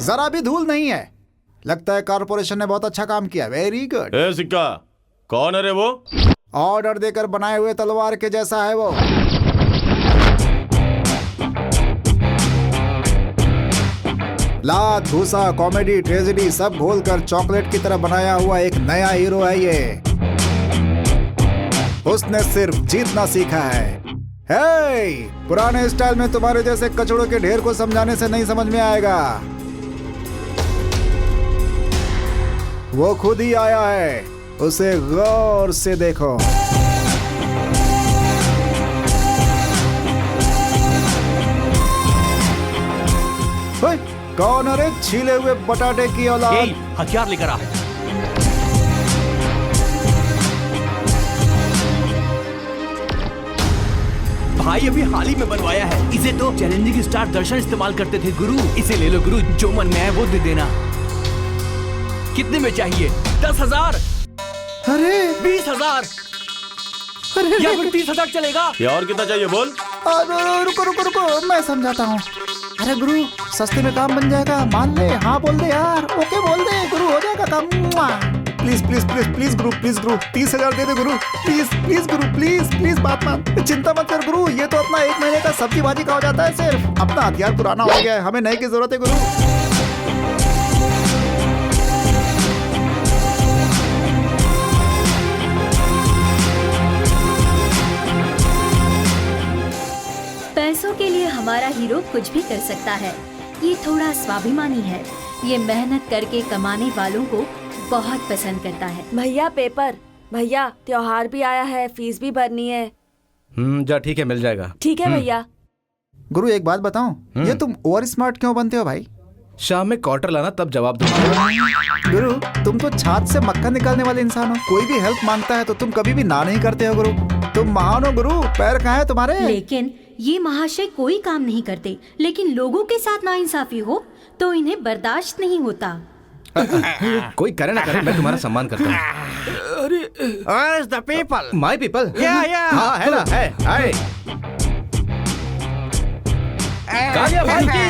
जरा भी धूल नहीं है। लगता है कॉर्पोरेशन ने बहुत अच्छा काम किया। Very good. ए सिक्का, कौन है रे वो? ऑर्डर देकर बनाए हुए तलवार के जैसा है वो। लात भूसा कॉमेडी ट्रेजेडी सब घोलकर चॉकलेट की तरह बनाया हुआ एक नया हीरो है ये। उसने सिर्फ जीतना सीखा है। हे, पुराने स्टाइल में तुम्हारे जैसे कचड़ों के ढेर को समझाने से नहीं समझ में आएगा। वो खुद ही आया है, उसे गौर से देखो। कौन अरे छीले हुए बटाटे की औलाद? हथियार लेकर आ। भाई अभी हाल ही में बनवाया है। इसे तो चैलेंजिंग स्टार दर्शन इस्तेमाल करते थे गुरु। इसे ले लो गुरु, जो मन में आए वो दे देना। कितने में चाहिए? 10,000? अरे 20,000? अरे या फिर 30,000 चलेगा? या और कितना चाहिए बोल? रुको रुको रुको, मैं समझाता हूँ। अरे गुरु, सस्ते में काम बन जाएगा, मान ले। हाँ बोल दे यार, ओके बोल दे गुरु, हो जाएगा काम। Please please please please Guru, please Guru 30,000 they they Guru, please please Guru, please please बात मान। चिंता मत कर गुरु, ये तो अपना 1 महीने का सब्जी भाजी का हो जाता है सिर्फ। अपना हथियार पुराना हो गया है, हमें नए की जरूरत है गुरु। पैसों के लिए हमारा हीरो कुछ भी कर सकता है। ये थोड़ा स्वाभिमानी है। ये मेहनत करके कमाने वालों को बहुत पसंद करता है। भैया पेपर, भैया त्योहार भी आया है, फीस भी भरनी है। जा ठीक है, मिल जाएगा। ठीक है भैया। गुरु एक बात बताऊं, ये तुम ओवर स्मार्ट क्यों बनते हो भाई? शाम में क्वार्टर लाना, तब जवाब दूंगा। गुरु तुम तो छाछ से मक्खन निकालने वाले इंसान हो। कोई भी हेल्प मांगता है तो तुम कभी भी ना नहीं करते हो गुरु। तुम महान हो गुरु, पैर कहाँ है तुम्हारे? लेकिन ये महाशय कोई काम नहीं करते, लेकिन लोगों के साथ नाइंसाफी हो तो इन्हें बर्दाश्त नहीं होता। कोई करे ना करे, मैं तुम्हारा सम्मान करता हूँ। Where's the people? My people? Yeah. हाँ है ना, है। आए। कालिया भाई की।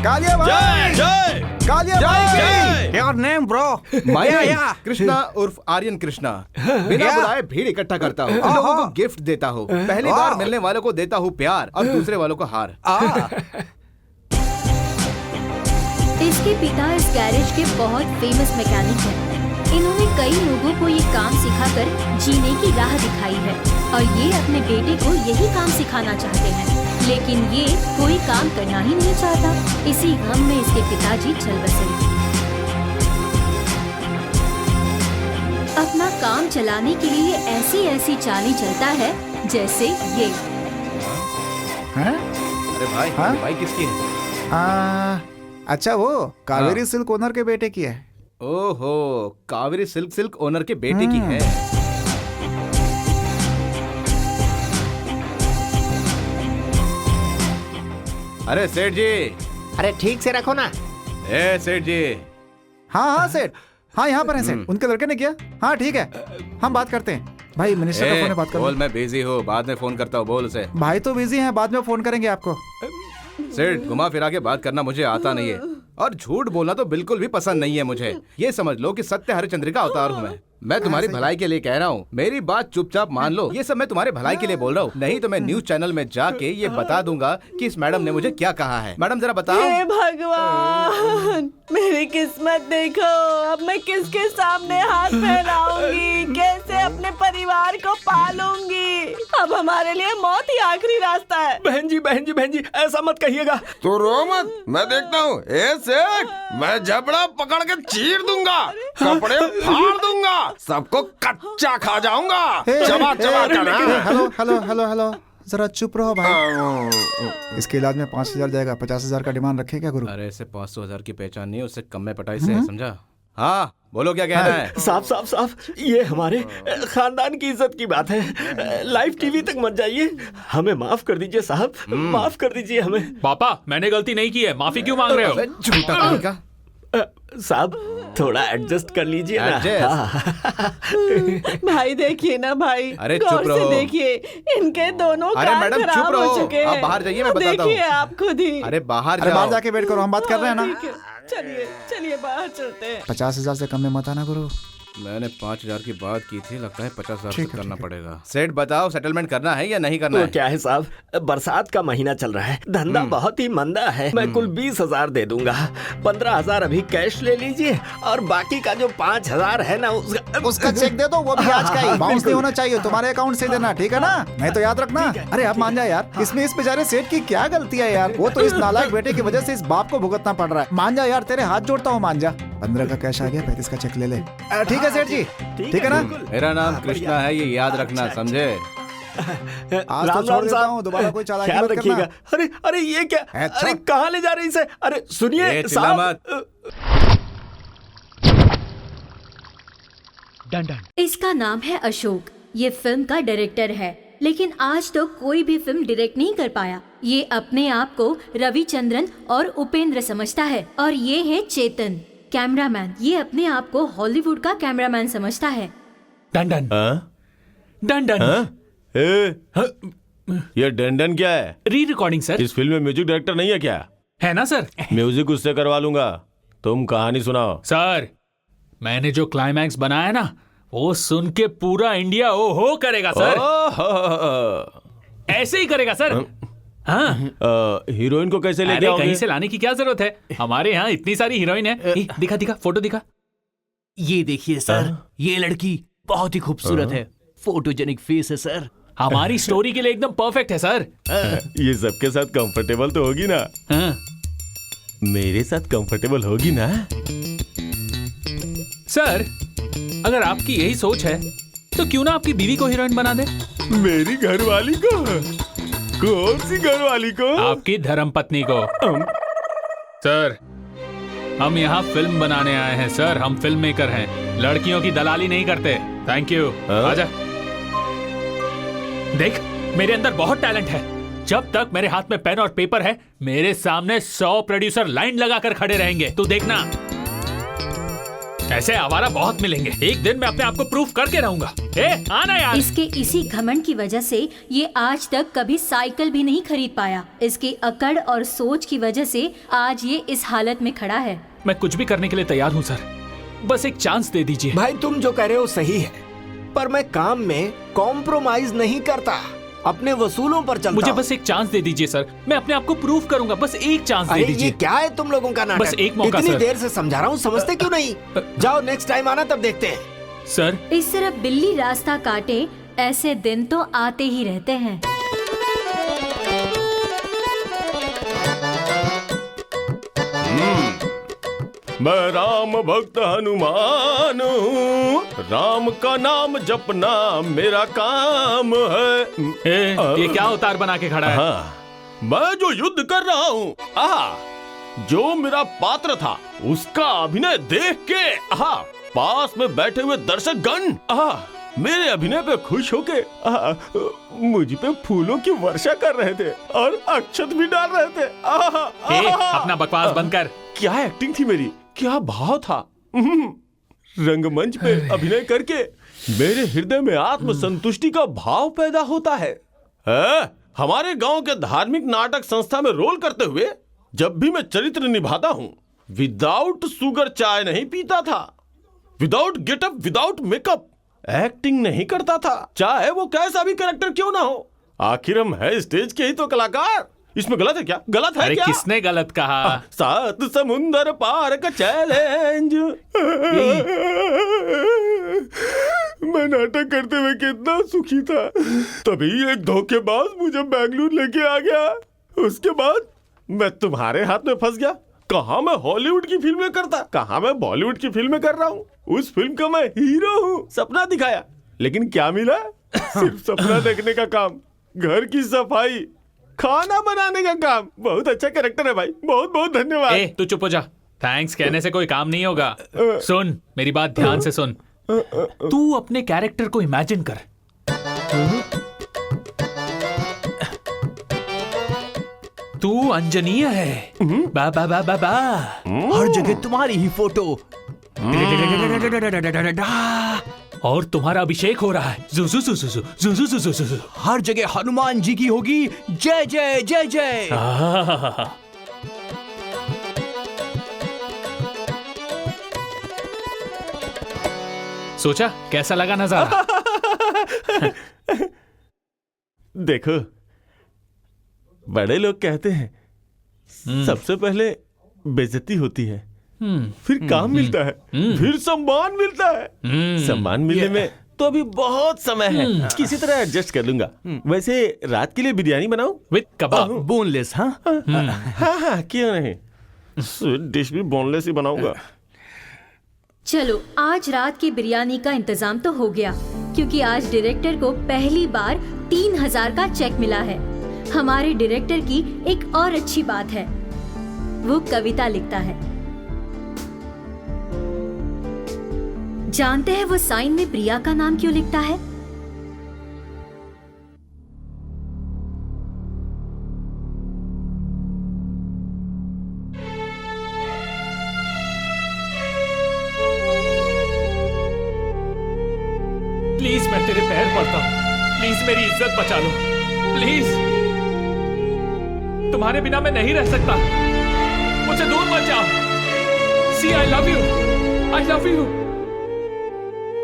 कालिया भाई, जय जय कालिया भाई। Your name, bro? मैं कृष्णा उर्फ आर्यन कृष्णा बिना बुलाए भीड़ इकट्ठा करता हूँ, लोगों को गिफ्ट देता हूँ। पहली बार मिलने वालों को देता हूँ प्यार और दूसरे वालों को हार। इसके पिता इस गैरेज के बहुत फेमस मैकेनिक हैं। इन्होंने कई लोगों को ये काम सिखाकर जीने की राह दिखाई है और ये अपने बेटे को यही काम सिखाना चाहते हैं, लेकिन ये कोई काम करना ही नहीं चाहता। इसी गम में इसके पिताजी चल बसे। अपना काम चलाने के लिए ऐसी ऐसी चालें चलता है जैसे ये। हैं? अरे भाई, हाँ? भाई किसकी है? अच्छा वो कावेरी सिल्क ओनर के बेटे की है। ओहो, कावेरी सिल्क ओनर के बेटे की है। अरे सेठ जी। अरे ठीक से रखो ना। ए सेठ जी। हाँ सेठ, हाँ यहाँ पर है सेठ। उनके लड़के ने किया। हाँ ठीक है, हम बात करते हैं। भाई मिनिस्टर का फोन है, बात करो। बोल, मैं बिजी हूँ, बाद में फोन करता हूँ, बोल उसे। भाई तो बिजी हैं, बाद में फोन करेंगे आपको। सेठ, घुमा फिरा के बात करना मुझे आता नहीं है और झूठ बोलना तो बिल्कुल भी पसंद नहीं है मुझे। ये समझ लो कि सत्य हरिश्चंद्र का अवतार हूँ मैं तुम्हारी भलाई के लिए कह रहा हूँ। मेरी बात चुपचाप मान लो। ये सब मैं तुम्हारे भलाई के लिए बोल रहा हूँ, नहीं तो मैं न्यूज चैनल में जाके ये बता दूंगा कि इस मैडम ने मुझे क्या कहा है। मैडम जरा बताओ। हे भगवान, मेरी किस्मत देखो। अब मैं किसके सामने हाथ फैलाऊंगी, कैसे अपने परिवार को पालूंगी। अब हमारे लिए मौत ही आखिरी रास्ता है। बहन जी ऐसा मत कहिएगा। तो रो मत, मैं देखता हूँ। ए सेठ, मैं जबड़ा पकड़ के चीर दूंगा, कपड़े फाड़ दूंगा, सबको कच्चा खा जाऊंगा। चबा चबा कर। हेलो हेलो हेलो हेलो, जरा चुप रहो भाई। इसके इलाज में 5,000 जाएगा। 50,000 का डिमांड रखे क्या गुरु? अरे ऐसे 500,000 की पहचान नहीं, उससे कम में पटाई से, समझा? हाँ बोलो, क्या कहना है? साफ ये हमारे खानदान की इज्जत की बात है। लाइव टीवी तक मत जाइए। हमें माफ कर दीजिए साहब, माफ कर दीजिए हमें। पापा, मैंने गलती नहीं की है, माफी क्यों मांग रहे हो? झूठा कहीं का। साहब थोड़ा एडजस्ट कर लीजिए ना। Adjust? भाई देखिए ना भाई, अरे गौर चुप से रहो। देखिए, इनके दोनों अरे कान मैडम, खराब चुप हो रहो। चुके हैं। आप बाहर जाइए, मैं बताता हूँ। देखिए आप खुद ही। अरे बाहर अरे बाहर जाओ। जाके वेट करो, हम बात कर रहे हैं ना। ठीक है, चलिए चलिए बाहर चलते हैं। 50,000 से कम में मत आना गुरु। मैंने 5,000 की बात की थी, लगता है 50,000 से ठीक है, करना ठीक है। पड़ेगा। सेठ बताओ, सेटलमेंट करना है या नहीं करना वो है? क्या है साहब, बरसात का महीना चल रहा है, धंधा बहुत ही मंदा है। मैं कुल 20,000 दे दूंगा। 15,000 अभी कैश ले लीजिए और बाकी का जो 5,000 है ना उसका चेक दे दो, वो भी आज का ही। बाउंस नहीं होना चाहिए, तुम्हारे अकाउंट से देना, ठीक है ना? नहीं तो याद रखना। अरे अब मान जा यार, इसमें इस बेचारे सेठ की क्या गलती है यार? वो तो इस नालायक बेटे की वजह से इस बाप को भुगतना पड़ रहा है। मान जा यार, तेरे हाथ जोड़ता हूँ, मान जा। 15 का कैश आ गया, 35 का चेक ले ले। ठीक है सेठ जी, ठीक है ना? मेरा नाम कृष्णा है, ये याद रखना, समझे? आज तो छोड़ देता हूँ, दोबारा कोई चालाकी ख्याल मत करना। रखिएगा। अरे अरे ये क्या, अच्छा। अरे कहाँ ले जा रही इसे? अरे सुनिए ए, चिल्ला मत। इसका नाम है अशोक। ये फिल्म का डायरेक्टर है, लेकिन आज तो कोई भी फिल्म डायरेक्ट नहीं कर पाया। ये अपने आप को रविचंद्रन और उपेंद्र समझता है। और ये है चेतन, कैमरामैन। ये अपने आप को हॉलीवुड का कैमरामैन समझता है। डंडन हाँ? डंडन हाँ? ए, ये डंडन क्या है? री रिकॉर्डिंग सर। इस फिल्म में म्यूजिक डायरेक्टर नहीं है क्या? है ना सर? म्यूजिक उससे करवा लूंगा, तुम कहानी सुनाओ। सर मैंने जो क्लाइमैक्स बनाया ना, वो सुन के पूरा इंडिया ओहो करेगा सर। ऐसे ही करेगा सर। हाँ, हीरोइन को कैसे लेके अरे आओगे? कहीं से लाने की क्या जरूरत है, हमारे यहाँ इतनी सारी हीरोइन है। दिखा दिखा फोटो दिखा। ये देखिए सर, ये लड़की बहुत ही खूबसूरत है, फोटोजेनिक फेस है सर। हमारी स्टोरी के लिए एकदम परफेक्ट है सर। ये सबके साथ कंफर्टेबल तो होगी ना? हाँ। मेरे साथ कंफर्टेबल होगी ना? सर अगर आपकी यही सोच है तो क्यों ना आपकी बीवी को हीरोइन बना दे। मेरी घरवाली को? कौन सी घरवाली को? आपकी धर्मपत्नी को। सर हम यहाँ फिल्म बनाने आए हैं सर, हम फिल्म मेकर हैं, लड़कियों की दलाली नहीं करते। Thank you. आजा। देख मेरे अंदर बहुत टैलेंट है। जब तक मेरे हाथ में पेन और पेपर है, मेरे सामने 100 प्रोड्यूसर लाइन लगाकर खड़े रहेंगे। तू देखना, ऐसे आवारा बहुत मिलेंगे। एक दिन मैं अपने आप को प्रूफ करके रहूंगा। आना यार। इसके इसी घमंड की वजह से ये आज तक कभी साइकिल भी नहीं खरीद पाया। इसकी अकड़ और सोच की वजह से आज ये इस हालत में खड़ा है। मैं कुछ भी करने के लिए तैयार हूँ सर, बस एक चांस दे दीजिए। भाई तुम जो कह रहे हो सही है, पर मैं काम में कॉम्प्रोमाइज नहीं करता, अपने वसूलों पर चलता मुझे हूं। बस एक चांस दे दीजिए सर, मैं अपने आप को प्रूफ करूंगा। बस एक चांस दे अरे ये दीजिए। क्या है तुम लोगों का नाटक? बस एक मौका, इतनी सर। देर से समझा रहा हूँ, समझते क्यों नहीं? जाओ नेक्स्ट टाइम आना, तब देखते हैं। सर इस तरह बिल्ली रास्ता काटे, ऐसे दिन तो आते ही रहते हैं। मैं राम भक्त हनुमान हूँ, राम का नाम जपना मेरा काम है। ये क्या अवतार बना के खड़ा है? हाँ, मैं जो युद्ध कर रहा हूँ, जो मेरा पात्र था उसका अभिनय देख के पास में बैठे हुए दर्शक गण मेरे अभिनय पे खुश होके मुझ पे फूलों की वर्षा कर रहे थे और अक्षत भी डाल रहे थे। अपना बकवास बंद कर। क्या एक्टिंग थी मेरी, क्या भाव था। रंगमंच पे अभिनय करके मेरे हृदय में आत्मसंतुष्टि का भाव पैदा होता है। हमारे गांव के धार्मिक नाटक संस्था में रोल करते हुए जब भी मैं चरित्र निभाता हूँ, विदाउट शुगर चाय नहीं पीता था, without getup, without makeup acting नहीं करता था, चाहे वो कैसा भी कैरेक्टर क्यों ना हो। आखिर हम है स्टेज के ही तो कलाकार। इसमें गलत है क्या? गलत है अरे क्या? किसने गलत कहा? 7 समुंदर पार का चैलेंज। मैं नाटक करते हुए कितना सुखी था, तभी एक धोखेबाज मुझे बेंगलुरु लेके आ गया। उसके बाद मैं तुम्हारे हाथ में फंस गया। कहाँ मैं हॉलीवुड की फिल्में करता, कहाँ मैं बॉलीवुड की फिल्में कर रहा हूँ। उस फिल्म का मैं हीरो हूँ। सपना दिखाया, लेकिन क्या मिला? सिर्फ सपना देखने का काम, घर की सफाई, खाना बनाने का काम। बहुत अच्छा कैरेक्टर है भाई, बहुत बहुत धन्यवाद। तू चुप हो जा, थैंक्स कहने से कोई काम नहीं होगा। सुन मेरी बात ध्यान से सुन। तू अपने कैरेक्टर को इमेजिन कर। तू अंजनीय है। बा बा बा बा बा। हर जगह तुम्हारी ही फोटो। और तुम्हारा अभिषेक हो रहा है। जु, जु, जु, जु, जु, जु, जु, जु, जु, जु। हर जगह हनुमान जी की होगी। जय जय जय जय। सोचा कैसा लगा नजारा? देखो, बड़े लोग कहते हैं सबसे पहले बेइज्जती होती है, फिर काम मिलता है, फिर सम्मान मिलता है। सम्मान मिलने में तो अभी बहुत समय है, किसी तरह एडजस्ट कर लूंगा। वैसे रात के लिए बिरयानी बनाऊं विद कबाब, बोनलेस। हाँ हाँ, क्यों नहीं, स्वीट डिश भी बोनलेस ही बनाऊंगा। चलो, आज रात की बिरयानी का इंतजाम तो हो गया, क्योंकि आज डायरेक्टर को पहली बार 3000 का चेक मिला है। हमारे डायरेक्टर की एक और अच्छी बात है, वो कविता लिखता है। जानते हैं वो साइन में प्रिया का नाम क्यों लिखता है? प्लीज मैं तेरे पैर पड़ता हूँ, प्लीज मेरी इज्जत बचा लो, प्लीज। तुम्हारे बिना मैं नहीं रह सकता, मुझे दूर मत जाओ। See, I love you, I love you,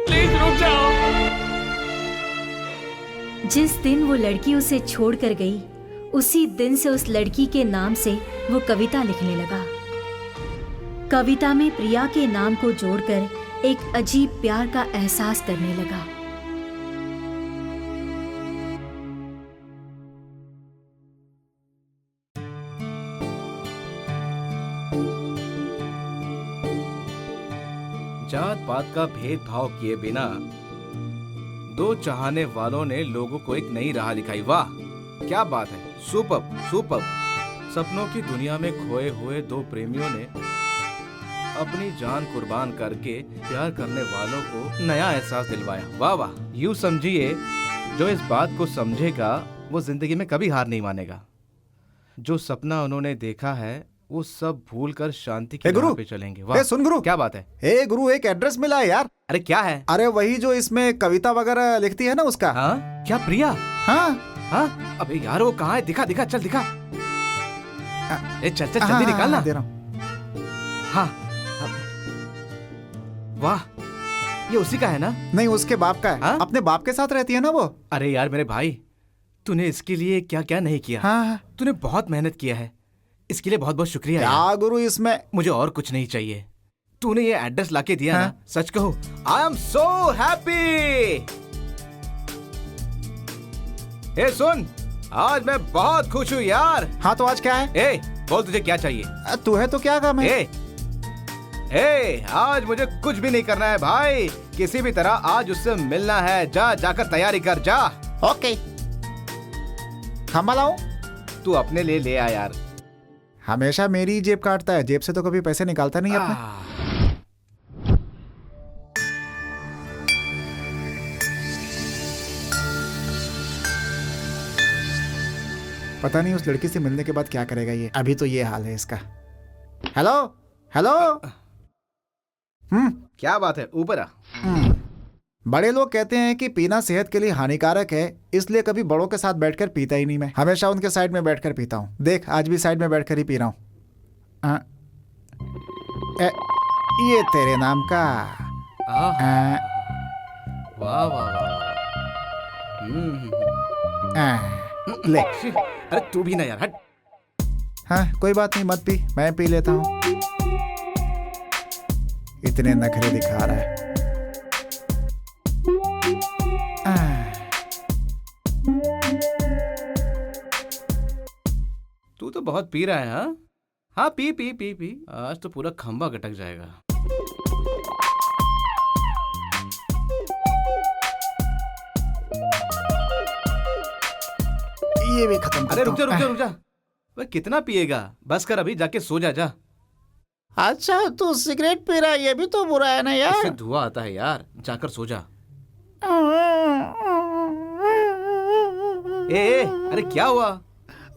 please रुक जाओ। जिस दिन वो लड़की उसे छोड़कर गई, उसी दिन से उस लड़की के नाम से वो कविता लिखने लगा। कविता में प्रिया के नाम को जोड़कर एक अजीब प्यार का एहसास करने लगा। जात पात का भेदभाव किए बिना दो चाहने वालों ने लोगों को एक नई राह दिखाई। वाह क्या बात है, सुपर्ब सुपर्ब। सपनों की दुनिया में खोए हुए दो प्रेमियों ने अपनी जान कुर्बान करके प्यार करने वालों को नया एहसास दिलवाया। वाह वाह। यूं समझिए, जो इस बात को समझेगा वो जिंदगी में कभी हार नहीं मानेगा। जो सपना उन्होंने देखा है वो सब भूल कर शांति की राह पे चलेंगे। वाह, सुन गुरु, क्या बात है? ए गुरु, एक एड्रेस मिला है यार। अरे क्या है? अरे वही जो इसमें कविता वगैरह लिखती है ना, उसका। हाँ क्या, प्रिया? हाँ हाँ, अबे यार वो कहाँ है? दिखा दिखा, चल दिखा। ए चल चल, हाँ, जल्दी निकालना। हाँ, दे रहा हूँ। हाँ, वाह, ये उसी का है ना? नहीं, उसके बाप का है। हाँ? अपने बाप के साथ रहती है ना वो। अरे यार मेरे भाई, तूने इसके लिए क्या क्या नहीं किया। हाँ। तूने बहुत मेहनत किया है, इसके लिए बहुत बहुत शुक्रिया यार। क्या गुरु, इसमें मुझे और कुछ नहीं चाहिए। तूने ये एड्रेस लाके दिया हाँ? ना, सच कहूँ आई एम सो हैप्पी। ए सुन, आज मैं बहुत खुश हूँ यार। हाँ तो आज क्या है? ए बोल, तुझे क्या चाहिए? तू है तो क्या काम है? ए आज मुझे कुछ भी नहीं करना है भाई, किसी भी तरह आज उससे मिलना है। जा, जाकर तैयारी कर, जा। ओके। खंबा लाऊं? तू अपने लिए ले आ यार। हमेशा मेरी जेब काटता है, जेब से तो कभी पैसे निकालता नहीं अपने। पता नहीं उस लड़की से मिलने के बाद क्या करेगा ये। अभी तो ये हाल है इसका। Hello hello. क्या बात है, ऊपर आ। बड़े लोग कहते हैं कि पीना सेहत के लिए हानिकारक है, इसलिए कभी बड़ों के साथ बैठकर पीता ही नहीं। मैं हमेशा उनके साइड में बैठकर पीता हूँ। देख, आज भी साइड में बैठकर ही पी रहा हूँ। ये तेरे नाम का। वाह वाह वाह। ले। अरे तू भी ना यार, हट। हाँ कोई बात नहीं, मत पी, मैं पी लेता हूँ। इतने नखरे दिखा रहा है। तू तो बहुत पी रहा है। हाँ हाँ, पी पी पी पी, आज तो पूरा खंबा गटक जाएगा। ये भी खत्म। अरे रुक जा रुक जा रुक जा, वह कितना पिएगा? बस कर, अभी जाके सो जा। जा। अच्छा तू सिगरेट पी रहा है, ये भी तो बुरा है ना यार। इससे धुआं आता है यार, जाकर सो जा। ए, अरे क्या हुआ?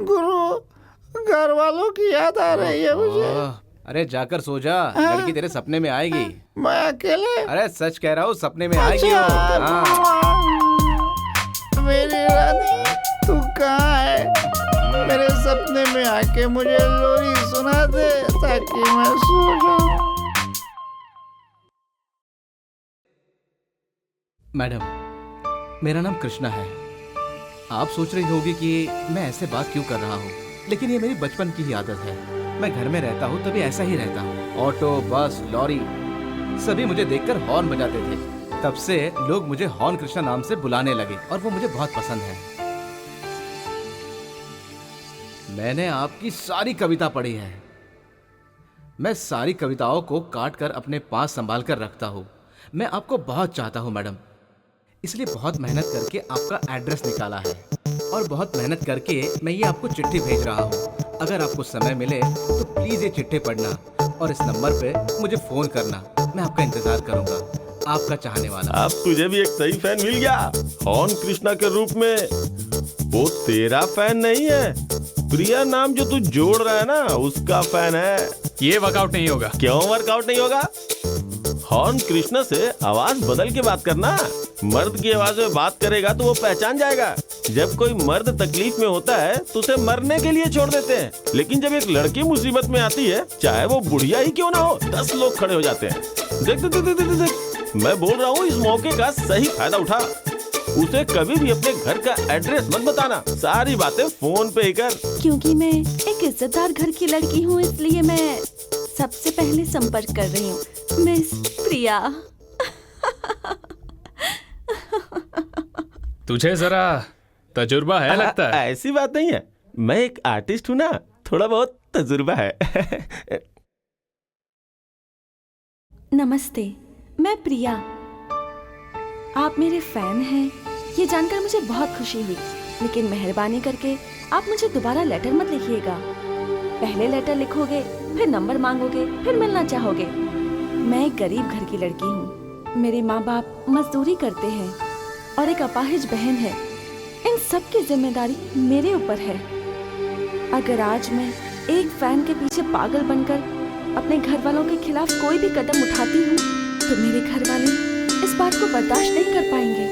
गुरु घर वालों की याद आ रही है मुझे। अरे जाकर सो जा, लड़की तेरे सपने में आएगी। मैं अकेले? अरे सच कह रहा हूँ, सपने में आएगी वो। हाँ। मेरी रानी तू कहाँ है? मेरे सपने में आके मुझे लोरी सुना दे ताकि मैं सो जाऊं। मैडम, मेरा नाम कृष्णा है। आप सोच रही होगी कि मैं ऐसे बात क्यों कर रहा हूँ, लेकिन ये मेरी बचपन की ही आदत है। मैं घर में रहता हूँ तभी ऐसा ही रहता हूँ। ऑटो, बस, लॉरी सभी मुझे देखकर हॉर्न बजाते थे। तब से लोग मुझे हॉर्न कृष्णा नाम से बुलाने लगे और वो मुझे बहुत पसंद है। मैंने आपकी सारी कविता पढ़ी है। मैं सारी कविताओं को काट कर अपने पास संभाल कर रखता हूँ। मैं आपको बहुत चाहता हूँ मैडम, इसलिए बहुत मेहनत करके आपका एड्रेस निकाला है और बहुत मेहनत करके मैं ये आपको चिट्ठी भेज रहा हूँ। अगर आपको समय मिले तो प्लीज ये चिट्ठी पढ़ना और इस नंबर पे मुझे फोन करना। मैं आपका इंतजार करूंगा, आपका चाहने वाला। अब तुझे भी एक सही फैन मिल गया, हॉर्न कृष्णा के रूप में। वो तेरा फैन नहीं है, प्रिया नाम जो तू जोड़ रहा है ना उसका फैन है। ये वर्कआउट नहीं होगा। क्यों वर्कआउट नहीं होगा? हॉर्न कृष्णा से आवाज बदल के बात करना। मर्द की आवाज में बात करेगा तो वो पहचान जाएगा। जब कोई मर्द तकलीफ में होता है तो उसे मरने के लिए छोड़ देते हैं, लेकिन जब एक लड़की मुसीबत में आती है, चाहे वो बुढ़िया ही क्यों ना हो, 10 लोग खड़े हो जाते हैं। देख देख देख देख देख, मैं बोल रहा हूँ, इस मौके का सही फायदा उठा। उसे कभी भी अपने घर का एड्रेस मत बताना, सारी बातें फोन पे ही कर। क्योंकि मैं एक इज्जतदार घर की लड़की हूँ, इसलिए मैं सबसे पहले संपर्क कर रही हूँ। मिस प्रिया। तुझे जरा तजुर्बा है लगता है। ऐसी बात नहीं है, मैं एक आर्टिस्ट हूँ ना, थोड़ा बहुत तजुर्बा है। नमस्ते, मैं प्रिया। आप मेरे फैन हैं, ये जानकर मुझे बहुत खुशी हुई, लेकिन मेहरबानी करके आप मुझे दोबारा लेटर मत लिखिएगा। पहले लेटर लिखोगे, फिर नंबर मांगोगे, फिर मिलना चाहोगे। मैं एक गरीब घर की लड़की हूँ। मेरे माँ बाप मजदूरी करते हैं और एक अपाहिज बहन है। इन सब की जिम्मेदारी मेरे ऊपर है। अगर आज मैं एक फैन के पीछे पागल बनकर अपने घर वालों के खिलाफ कोई भी कदम उठाती हूँ, तो मेरे घर वाले इस बात को बर्दाश्त नहीं कर पाएंगे।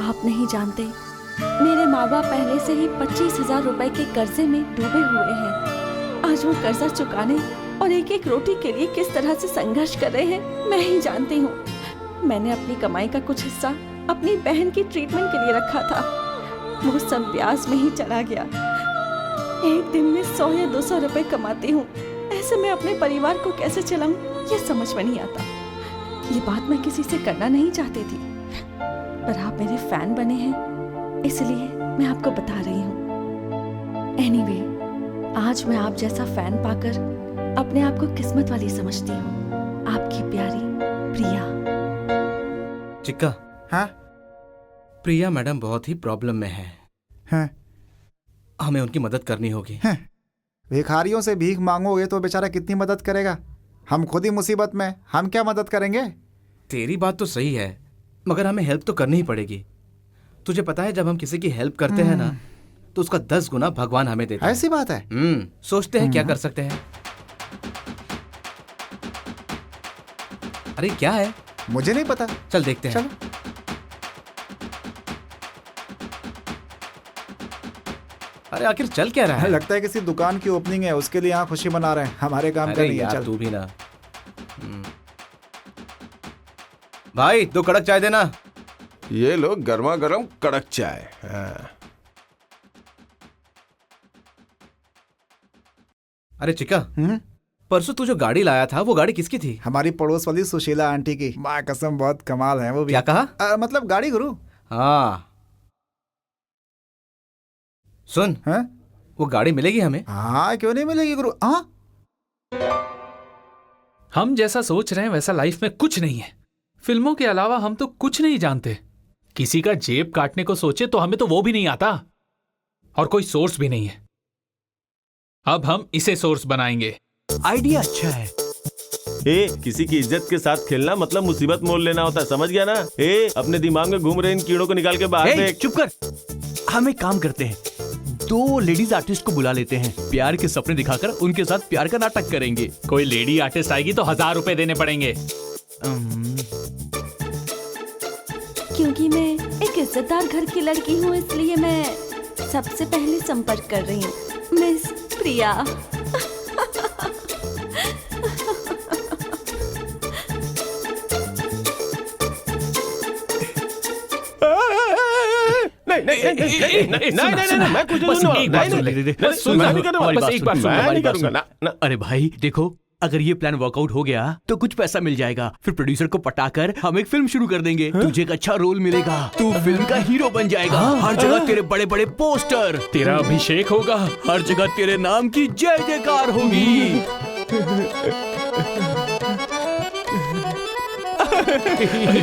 आप नहीं जानते, मेरे माँ बाप पहले से ही 25,000 रुपए के कर्जे में डूबे हुए हैं। आज वो कर्जा चुकाने और एक एक रोटी के लिए किस तरह से संघर्ष कर रहे हैं, मैं ही जानती हूँ। मैंने अपनी कमाई का कुछ हिस्सा अपनी बहन की ट्रीटमेंट के लिए रखा था, वो सब ब्याज में ही चला गया। एक दिन में 100 या 200 रुपए कमाती हूँ, ऐसे में अपने परिवार को कैसे चलाऊं, ये समझ में नहीं आता। ये बात मैं किसी से करना नहीं चाहती थी, पर आप मेरे फैन बने हैं, इसलिए मैं आपको बता रही हूँ। एनीवे, आज मैं आप जैसा फैन पाकर अपने आप को किस्मत वाली समझती हूँ। आपकी प्यारी प्रिया। चिक्का। हाँ? प्रिया मैडम बहुत ही प्रॉब्लम में है। हाँ? हमें उनकी मदद करनी होगी। हाँ? भिखारियों से भीख मांगोगे तो बेचारा कितनी मदद करेगा? हम खुद ही मुसीबत में, हम क्या मदद करेंगे? तेरी बात तो सही है, मगर हमें हेल्प तो करनी ही पड़ेगी। तुझे पता है, जब हम किसी की हेल्प करते हैं ना, तो उसका 10 गुना भगवान हमें देता है। ऐसी बात है? सोचते हैं क्या कर सकते हैं। अरे क्या है? मुझे नहीं पता। चल देखते हैं। चलो। अरे आखिर चल क्या रहा है? लगता है किसी दुकान की ओपनिंग है, उसके लिए यहाँ खुशी मना रहे हैं। हमारे काम का नहीं है। चल तू भी ना। भाई 2 कड़क चाय देना। ये लो गर्मा गर्म कड़क चाय। हाँ। अरे चिक्का, परसों तू जो गाड़ी लाया था, वो गाड़ी किसकी थी? हमारी पड़ोस वाली सुशीला आंटी की। माँ कसम बहुत कमाल है वो भी। क्या कहा? मतलब गाड़ी गुरु। हाँ सुन, है? वो गाड़ी मिलेगी हमें? हाँ क्यों नहीं मिलेगी गुरु। हाँ, हम जैसा सोच रहे हैं वैसा लाइफ में कुछ नहीं है। फिल्मों के अलावा हम तो कुछ नहीं जानते। किसी का जेब काटने को सोचे तो हमें तो वो भी नहीं आता, और कोई सोर्स भी नहीं है। अब हम इसे सोर्स बनाएंगे। आइडिया अच्छा है। किसी की इज्जत के साथ खेलना मतलब मुसीबत मोल लेना होता है, समझ गया ना? अपने दिमाग में घूम रहे इन कीड़ों को निकाल के बाहर फेंक। चुप कर। हम एक काम करते हैं, 2 लेडीज आर्टिस्ट को बुला लेते हैं, प्यार के सपने दिखाकर उनके साथ प्यार का नाटक करेंगे। कोई लेडी आर्टिस्ट आएगी तो 1000 रुपए देने पड़ेंगे। क्योंकि मैं एक इज्जतदार घर की लड़की हूँ, इसलिए मैं सबसे पहले संपर्क कर रही हूँ। मिस प्रिया। नहीं, मैं कुछ नहीं करूंगा। अरे भाई देखो, अगर ये प्लान वर्कआउट हो गया तो कुछ पैसा मिल जाएगा, फिर प्रोड्यूसर को पटाकर हम एक फिल्म शुरू कर देंगे। तुझे एक अच्छा रोल मिलेगा, तू फिल्म का हीरो बन जाएगा। हर जगह तेरे बड़े बड़े पोस्टर, तेरा अभिषेक होगा, हर जगह तेरे नाम की जय जयकार होगी।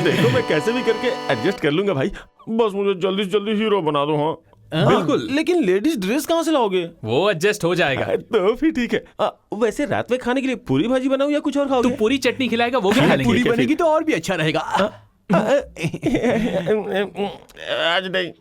देखो मैं कैसे भी करके एडजस्ट कर लूंगा भाई, बस मुझे जल्दी से जल्दी हीरो बना दो। हाँ बिल्कुल, लेकिन लेडीज ड्रेस कहाँ से लाओगे? वो एडजस्ट हो जाएगा। तो फिर ठीक है। वैसे रात में खाने के लिए पूरी भाजी बनाऊं या कुछ और खाओगे? तू पूरी चटनी खिलाएगा, वो भी खा लेंगे। पूरी बनेगी तो और भी अच्छा रहेगा। आज नहीं।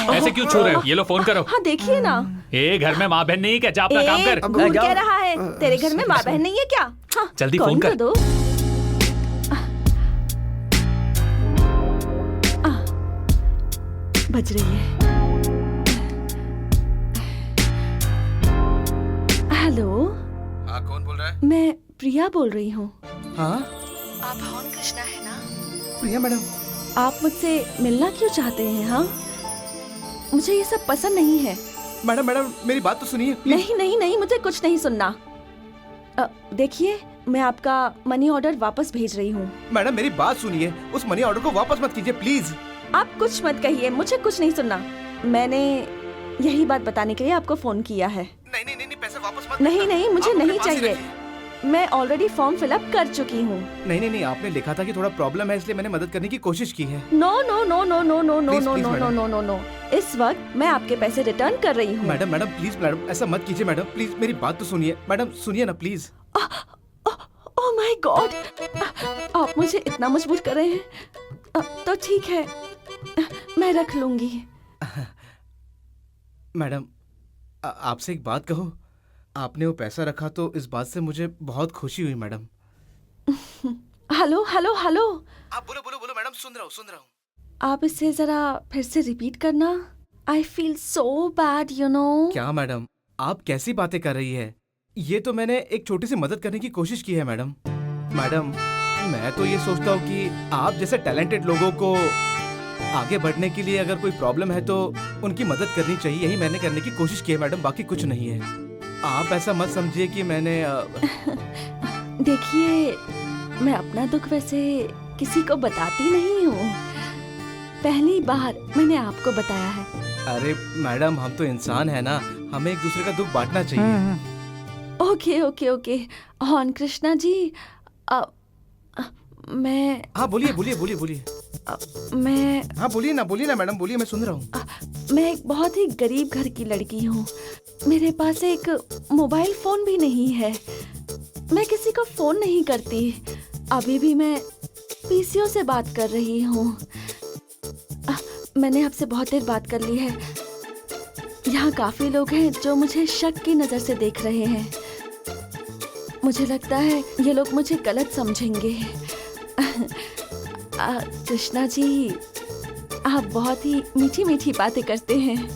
ऐसे क्यों छू रहे हो? ये लो फोन करो। हाँ देखिए ना। घर में माँ बहन नहीं क्या? जा अपना काम कर। कौन कह रहा है? तेरे घर में माँ बहन नहीं है क्या? हाँ, जल्दी फोन कर दो। बज रही है। हेलो। हाँ कौन बोल रहा है? मैं प्रिया बोल रही हूँ। हाँ आप हॉर्न कृष्णा है ना? प्रिया मैडम, आप मुझसे मिलना क्यों चाहते हैं? हाँ, मुझे ये सब पसंद नहीं है। मैडम मेरी बात तो सुनिए। नहीं, मुझे कुछ नहीं सुनना। देखिए, मैं आपका मनी ऑर्डर वापस भेज रही हूँ। मैडम मेरी बात सुनिए, उस मनी ऑर्डर को वापस मत कीजिए प्लीज। आप कुछ मत कहिए, मुझे कुछ नहीं सुनना। मैंने यही बात बताने के लिए आपको फोन किया है। नहीं, पैसे वापस मत। नहीं, मुझे नहीं चाहिए। मैं ऑलरेडी फॉर्म फिलअप कर चुकी हूँ। नहीं, आपने लिखा था कि थोड़ा प्रॉब्लम है, इसलिए मैंने मदद करने की कोशिश की है। नो। इस वक्त मैं आपके पैसे रिटर्न कर रही हूँ। मैडम प्लीज, मैडम ऐसा मत कीजिए। मैडम प्लीज मेरी बात तो सुनिए। मैडम सुनिए ना प्लीज। ओह माय गॉड, आप मुझे इतना मजबूर कर रहे हैं। तो ठीक है, मैं रख लूंगी। मैडम आपसे एक बात कहूँ, आपने वो पैसा रखा तो इस बात से मुझे बहुत खुशी हुई मैडम। हेलो। आप बोलो मैडम, सुन रहा हूँ। आप इसे जरा फिर से रिपीट करना। I feel so bad, you know. क्या मैडम, आप कैसी बातें कर रही है? ये तो मैंने एक छोटी सी मदद करने की कोशिश की है मैडम। मैं तो ये सोचता हूँ कि आप जैसे टैलेंटेड लोगों को आगे बढ़ने के लिए अगर कोई प्रॉब्लम है तो उनकी मदद करनी चाहिए। यही मैंने करने की कोशिश की है मैडम, बाकी कुछ नहीं है। आप ऐसा मत समझिए कि मैंने देखिए, मैं अपना दुख वैसे किसी को बताती नहीं हूँ। पहली बार मैंने आपको बताया है। अरे मैडम, हम तो इंसान है ना, हमें एक दूसरे का दुख बांटना चाहिए। ओके। हॉर्न कृष्णा जी, मैं। हाँ बोलिए। मैं। हाँ बोलिए ना मैडम, बोलिए, मैं सुन रहा हूँ। मैं एक बहुत ही गरीब घर की लड़की हूँ। मेरे पास एक मोबाइल फोन भी नहीं है। मैं किसी को फोन नहीं करती। अभी भी मैं पीसीओ से बात कर रही हूँ। मैंने आपसे बहुत देर बात कर ली है। यहाँ काफी लोग हैं जो मुझे शक की नजर से देख रहे हैं। मुझे लगता है ये लोग मुझे गलत समझेंगे। कृष्णा जी, आप बहुत ही मीठी मीठी बातें करते हैं।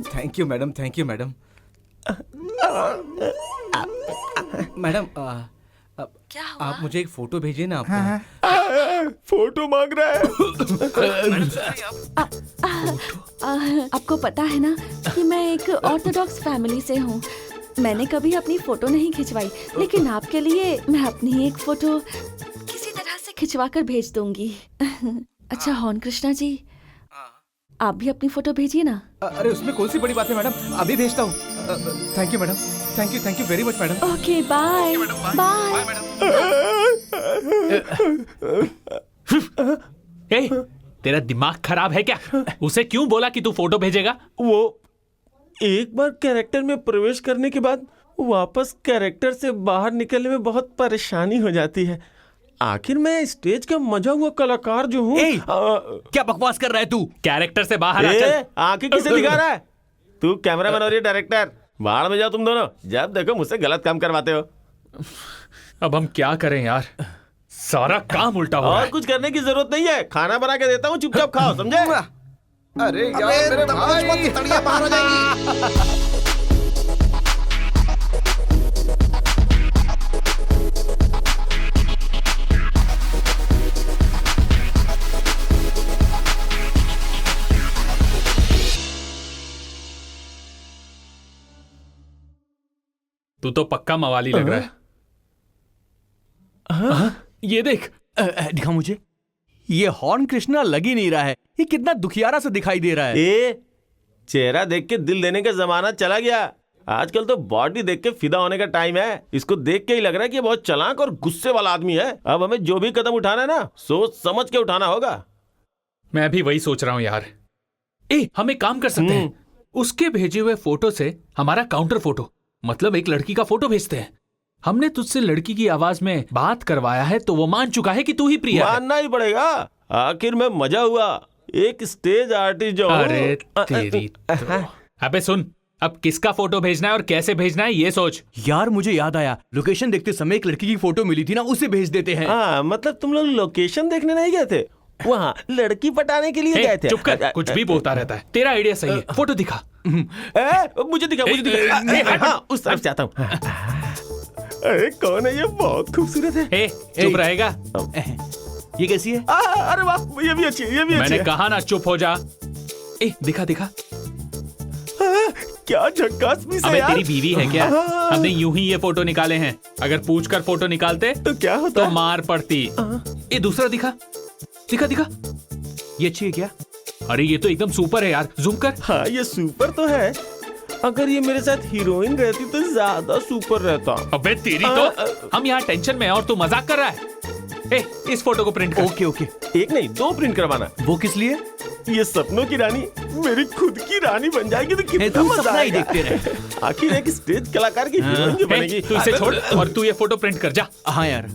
Thank you madam. मैडम क्या हुआ? आप मुझे एक फोटो भेजिए ना। आपको फोटो मांग रहा है। आपको पता है ना कि मैं एक ऑर्थोडॉक्स फैमिली से हूँ। मैंने कभी अपनी फोटो नहीं खिंचवाई, लेकिन आपके लिए मैं अपनी एक फोटो किसी तरह से खिंचवा कर भेज दूंगी। अच्छा हॉर्न कृष्णा जी, आप भी अपनी फोटो भेजिए ना। अरे उसमें कौन सी बड़ी बात है मैडम, अभी भेजता हूँ। Thank you madam, thank you very much madam. Okay bye. ए, तेरा दिमाग खराब है क्या? उसे क्यों बोला कि तू फोटो भेजेगा? वो एक बार कैरेक्टर में प्रवेश करने के बाद वापस कैरेक्टर से बाहर निकलने में बहुत परेशानी हो जाती है। आखिर मैं स्टेज का मजा हुआ कलाकार जो हूँ। क्या बकवास कर रहा है तू? कैरेक्टर से बाहर आ चल। आंखें किसे दिखा रहा है? तू कैमरामैन और ये डायरेक्टर, बाहर में जाओ तुम दोनों। जब देखो मुझसे गलत काम करवाते हो। अब हम क्या करें यार, सारा काम उल्टा हो रहा और है। कुछ करने की जरूरत नहीं है, खाना बना के देता हूँ, चुपचाप खाओ, समझे? अरे यार मेरे भाई, तड़िया बाहर हो जाएगी। तू तो पक्का मवाली लग रहा है। ये देख। दिखा मुझे। ये हॉर्न कृष्णा लग ही नहीं रहा है। ये कितना दुखियारा सा दिखाई दे रहा है। चेहरा देख के दिल देने का जमाना चला गया। आजकल तो बॉडी देख के फिदा होने का टाइम है। इसको देख के ही लग रहा है कि ये बहुत चालाक और गुस्से वाला आदमी है। अब हमें जो भी कदम उठाना है ना, सोच समझ के उठाना होगा। मैं भी वही सोच रहा हूं यार। हम एक काम कर सकते हैं, उसके भेजे हुए फोटो से हमारा काउंटर फोटो, मतलब एक लड़की का फोटो भेजते हैं। हमने तुझसे लड़की की आवाज में बात करवाया है तो वो मान चुका है कि तू ही प्रिया है। मानना ही पड़ेगा, आखिर में मजा हुआ। एक स्टेज आर्टिस्ट जो। अरे तेरी तो। अबे सुन, अब किसका फोटो भेजना है और कैसे भेजना है ये सोच। यार मुझे याद आया, लोकेशन देखते समय एक लड़की की फोटो मिली थी ना, उसे भेज देते हैं। हाँ, मतलब तुम लोग लोकेशन देखने नहीं गए थे, वहाँ लड़की पटाने के लिए गए थे। चुप कर, कुछ भी बोलता रहता है। तेरा आइडिया सही है, फोटो दिखा। मुझे दिखा। हाँ, उस तरफ जाता हूँ। अरे कौन है ये? बहुत खूबसूरत है। चुप रहेगा? ये कैसी है? अरे वाह, ये भी अच्छी है, ये भी अच्छी मैंने है। कहा ना चुप हो जा। दिखा दिखा। क्या झक्कास पीस है अबे यार। तेरी बीवी है क्या? हमने यूं ही ये फोटो निकाले हैं। अगर पूछ कर फोटो निकालते तो क्या होता? तो मार पड़ती। ये दूसरा दिखा दिखा दिखा। ये अच्छी है क्या? अरे ये तो एकदम सुपर है यार, जूम कर। हाँ, ये सुपर तो है। अगर ये मेरे साथ हीरोइन रहती तो ज्यादा सुपर रहता। अबे तेरी तो। हम यहाँ टेंशन में हैं और तू मजाक कर रहा है। इस फोटो को प्रिंट कर। Okay okay. एक नहीं, 2 प्रिंट करवाना। वो किस लिए? ये सपनों की रानी मेरी खुद की रानी बन जाएगी तो कितना तुम मजा सपना ही आएगा। देखते रहे। आखिर एक स्टेज कलाकार की हीरोइन जो बनेगी। तू इसे छोड़ और तू ये फोटो प्रिंट कर जा। हाँ यार।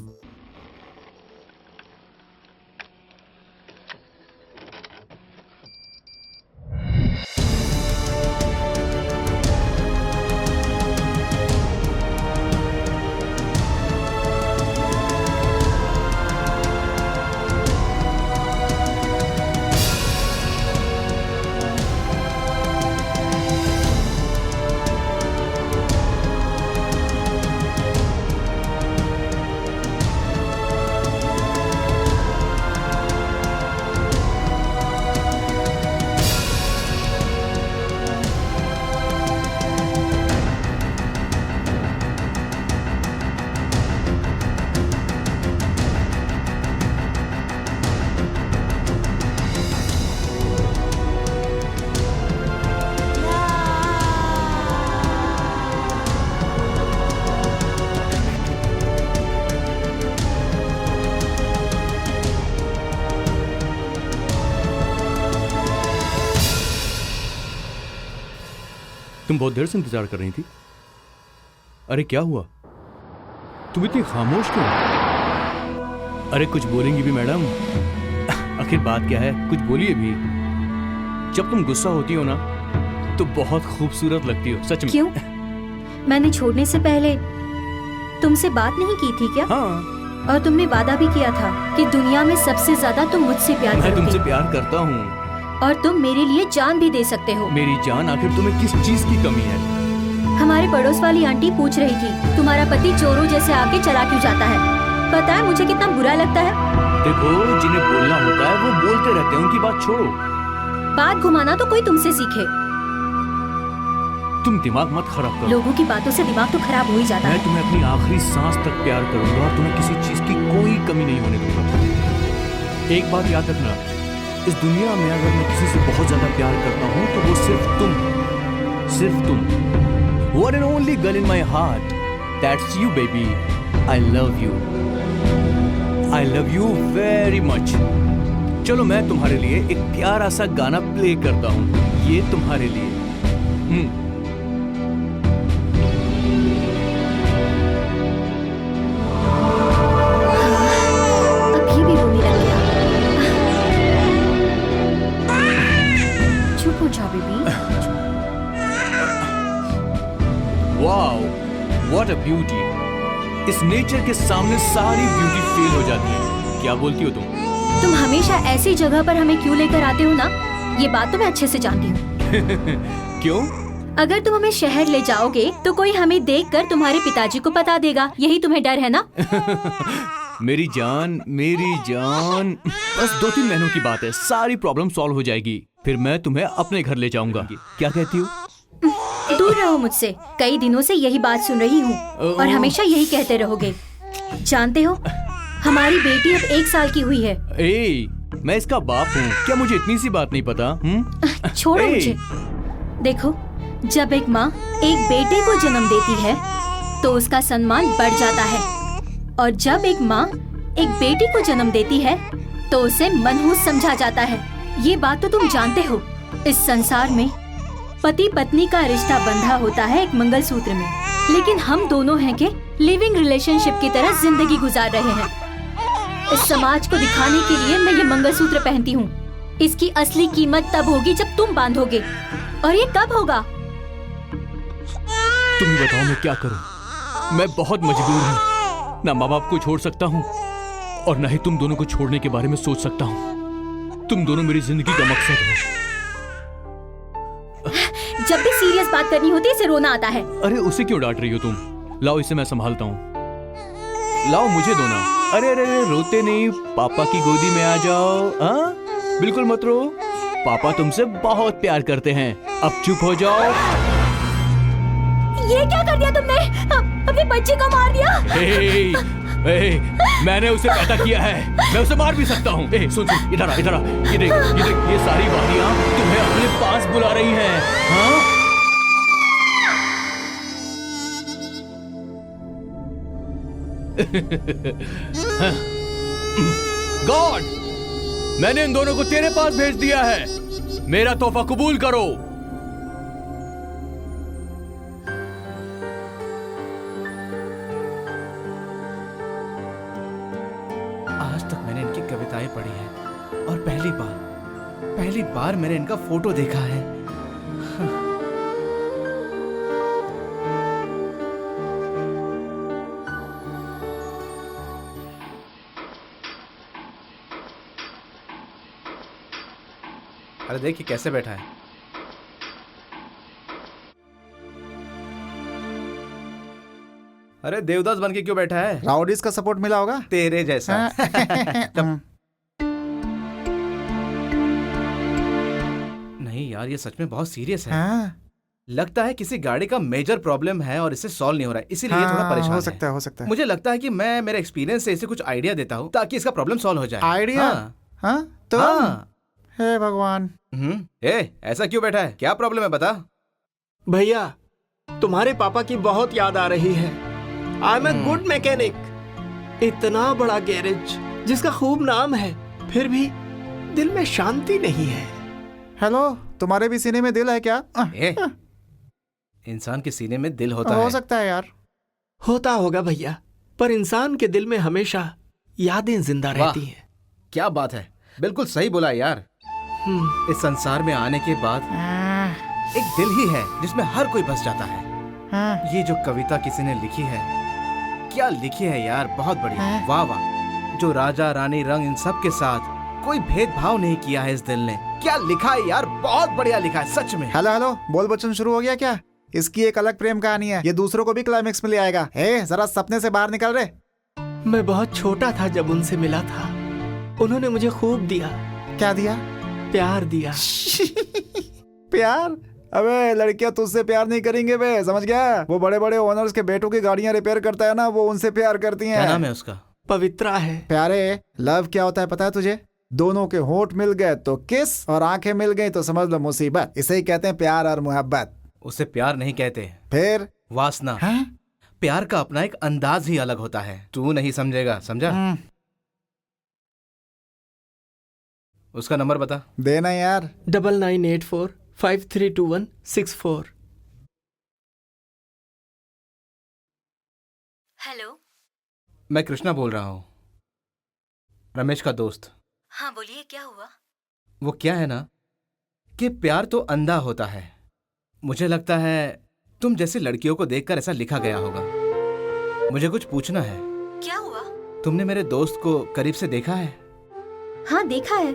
तुम बहुत देर से इंतजार कर रही थी। अरे क्या हुआ? तुम इतनी खामोश क्यों? अरे कुछ बोलेंगी भी मैडम? आखिर बात क्या है, कुछ बोलिए भी। जब तुम गुस्सा होती हो ना तो बहुत खूबसूरत लगती हो, सच में। क्यों? मैंने छोड़ने से पहले तुमसे बात नहीं की थी क्या? हाँ। और तुमने वादा भी किया था कि दुनिया में सबसे ज्यादा तुम मुझसे प्यार मैं तुमसे करोगे प्यार करता हूँ। और तुम मेरे लिए जान भी दे सकते हो। मेरी जान, आखिर तुम्हें किस चीज की कमी है? हमारे पड़ोस वाली आंटी पूछ रही थी तुम्हारा पति चोरों जैसे आके चला क्यों जाता है। पता है मुझे कितना बुरा लगता है। देखो, जिन्हें बोलना होता है वो बोलते रहते हैं, उनकी बात छोड़ो। बात घुमाना तो कोई तुमसे सीखे। तुम दिमाग मत खराब करो। लोगों की बातों से दिमाग तो खराब हो ही जाता मैं है। तुम्हें अपनी आखिरी सांस तक प्यार करूंगा और तुम्हें किसी चीज की कोई कमी नहीं होने दूंगा। एक बात याद रखना, इस दुनिया में अगर मैं किसी से बहुत ज्यादा प्यार करता हूँ तो वो सिर्फ तुम। One and only girl in my heart. That's you, baby. I love you. I love you very much. चलो मैं तुम्हारे लिए एक प्यारा सा गाना प्ले करता हूँ, ये तुम्हारे लिए। अभी भी रोने लग गया। चुप हो जा baby. Wow, what a beauty. इस नेचर के सामने सारी ब्यूटी फेल हो जाती है। क्या बोलती हो तुम हमेशा ऐसी जगह पर हमें क्यों लेकर आते हो ना, ये बात तो मैं अच्छे से जानती हूँ। क्यों? अगर तुम हमें शहर ले जाओगे तो कोई हमें देखकर तुम्हारे पिताजी को बता देगा, यही तुम्हें डर है ना? मेरी जान, बस 2-3 महीनों की बात है, सारी प्रॉब्लम सॉल्व हो जाएगी। फिर मैं तुम्हें अपने घर ले जाऊंगा। क्या कहती हो? दूर रहो मुझसे, कई दिनों से यही बात सुन रही हूँ और हमेशा यही कहते रहोगे। जानते हो, हमारी बेटी अब 1 साल की हुई है। ए, मैं इसका बाप हूँ, क्या मुझे इतनी सी बात नहीं पता? छोड़ो मुझे। देखो, जब एक माँ एक बेटे को जन्म देती है तो उसका सम्मान बढ़ जाता है, और जब एक माँ एक बेटी को जन्म देती है तो उसे मनहूस समझा जाता है। ये बात तो तुम जानते हो। इस संसार में पति पत्नी का रिश्ता बंधा होता है एक मंगलसूत्र में, लेकिन हम दोनों हैं कि लिविंग रिलेशनशिप की तरह जिंदगी गुजार रहे हैं। इस समाज को दिखाने के लिए मैं ये मंगलसूत्र पहनती हूँ। इसकी असली कीमत तब होगी जब तुम बांधोगे, और ये कब होगा? तुम ही बताओ मैं क्या करूं? मैं बहुत मजबूर हूं, ना माँ बाप को छोड़ सकता हूं और ना ही तुम दोनों को छोड़ने के बारे में सोच सकता हूं। तुम दोनों मेरी जिंदगी का मकसद हो। जब भी सीरियस बात करनी होती है इसे रोना आता है। अरे उसे क्यों डांट रही हो तुम? लाओ इसे मैं संभालता हूँ। लाओ मुझे दो ना। अरे अरे अरे, रोते नहीं, पापा की गोदी में आ जाओ। हाँ, बिल्कुल मत रो, पापा तुमसे बहुत प्यार करते हैं। अब चुप हो जाओ। ये क्या कर दिया तुमने? अपने बच्चे को मार दिया। मैंने उसे पैदा किया है, मैं उसे मार भी सकता हूँ। सुन सुन, इधर आ, ये देख, ये सारी वादियाँ तुम्हें अपने पास बुला रही हैं। हाँ? गॉड, मैंने इन दोनों को तेरे पास भेज दिया है। मेरा तोहफा कबूल करो। आज तक मैंने इनकी कविताएं पढ़ी हैं और पहली बार मैंने इनका फोटो देखा है। अरे देखिए कैसे बैठा है। अरे देवदास बन के क्यों बैठा है? राउडीज का सपोर्ट मिला होगा तेरे जैसा। नहीं यार, ये सच में बहुत सीरियस है। हाँ। लगता है किसी गाड़ी का मेजर प्रॉब्लम है और इसे सॉल्व नहीं हो रहा है, इसीलिए ये थोड़ा परेशान हो सकता है, हो सकता है। मुझे लगता है कि मैं मेरे एक्सपीरियंस से इसे कुछ आइडिया देता हूँ ताकि इसका प्रॉब्लम सॉल्व हो जाए। आइडिया? हाँ, तो हाँ। हे भगवान। ऐसा क्यों बैठा है? क्या प्रॉब्लम है बता। भैया, तुम्हारे पापा की बहुत याद आ रही है। I am a good mechanic. इतना बड़ा गैरेज जिसका खूब नाम है, फिर भी दिल में शांति नहीं है। हेलो, तुम्हारे भी सीने में दिल है क्या? इंसान के सीने में दिल होता हो सकता है यार। होता होगा भैया, पर इंसान के दिल में हमेशा यादें जिंदा रहती हैं। क्या बात है, बिल्कुल सही बोला यार। इस संसार में आने के बाद एक दिल ही है जिसमें हर कोई बस जाता है। ये जो कविता किसी ने लिखी है, क्या लिखी है यार, बहुत बढ़िया। वाह वाह। जो राजा रानी रंग इन सब के साथ कोई भेदभाव नहीं किया है इस दिल ने। क्या लिखा है यार, बहुत बढ़िया लिखा है सच में। हेलो हेलो, बोल बच्चन शुरू हो गया क्या? इसकी एक अलग प्रेम कहानी है, ये दूसरों को भी क्लाइमेक्स में ले आएगा। जरा सपने से बाहर निकल रहे। मैं बहुत छोटा था जब उनसे मिला था। उन्होंने मुझे खूब दिया। क्या दिया? प्यार दिया। प्यार? अबे लड़कियां तुझसे प्यार नहीं करेंगे बे, समझ गया? वो बड़े बड़े ओनर्स के बेटों की गाड़ियां रिपेयर करता है ना, वो उनसे प्यार करती हैं। क्या नाम है उसका? पवित्रा है। प्यारे, लव क्या होता है पता है तुझे? दोनों के होंठ मिल गए तो किस, और आंखें मिल गई तो समझ लो मुसीबत। इसे ही कहते हैं प्यार और मोहब्बत। उसे प्यार नहीं कहते, फिर वासना। प्यार का अपना एक अंदाज ही अलग होता है। तू नहीं समझेगा, समझा? उसका नंबर बता। देना यार। 9984532164। हेलो। मैं कृष्णा बोल रहा हूँ, रमेश का दोस्त। हाँ बोलिए, क्या हुआ? वो क्या है ना कि प्यार तो अंधा होता है। मुझे लगता है तुम जैसी लड़कियों को देखकर ऐसा लिखा गया होगा। मुझे कुछ पूछना है। क्या हुआ? तुमने मेरे दोस्त को करीब से देखा है? हाँ देखा है।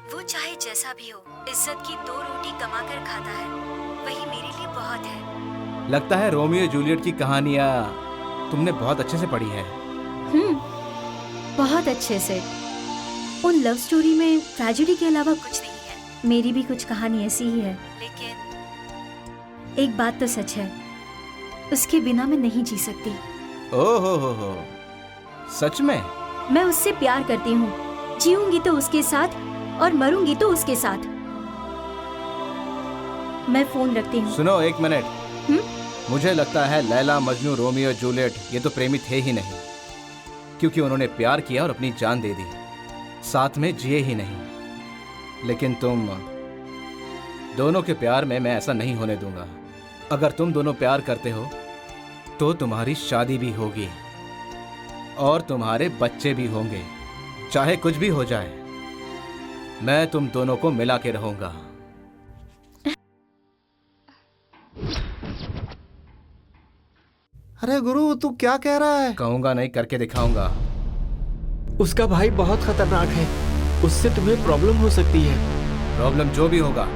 वो चाहे जैसा भी हो, इज्जत की 2 रोटी कमा कर खाता है, वही मेरे लिए बहुत है। लगता है रोमियो जूलियट की कहानियां तुमने बहुत अच्छे से पढ़ी है। बहुत अच्छे से। उन लव स्टोरी में ट्रेजेडी के अलावा कुछ नहीं है। मेरी भी कुछ कहानी ऐसी ही है, लेकिन एक बात तो सच है, उसके बिना मैं नहीं जी सकती। ओहो हो, सच में? मैं उससे प्यार करती हूँ, जीऊंगी तो उसके साथ और मरूंगी तो उसके साथ। मैं फोन रखती हूँ। सुनो 1 मिनट। मुझे लगता है लैला मजनू रोमियो जूलियट ये तो प्रेमी थे ही नहीं, क्योंकि उन्होंने प्यार किया और अपनी जान दे दी, साथ में जिए ही नहीं। लेकिन तुम दोनों के प्यार में मैं ऐसा नहीं होने दूंगा। अगर तुम दोनों प्यार करते हो तो तुम्हारी शादी भी होगी और तुम्हारे बच्चे भी होंगे। चाहे कुछ भी हो जाए, मैं तुम दोनों को मिला के रहूंगा। अरे गुरु तू क्या कह रहा है? कहूंगा नहीं, करके दिखाऊंगा। उसका भाई बहुत खतरनाक है, उससे तुम्हें प्रॉब्लम हो सकती है। प्रॉब्लम जो भी होगा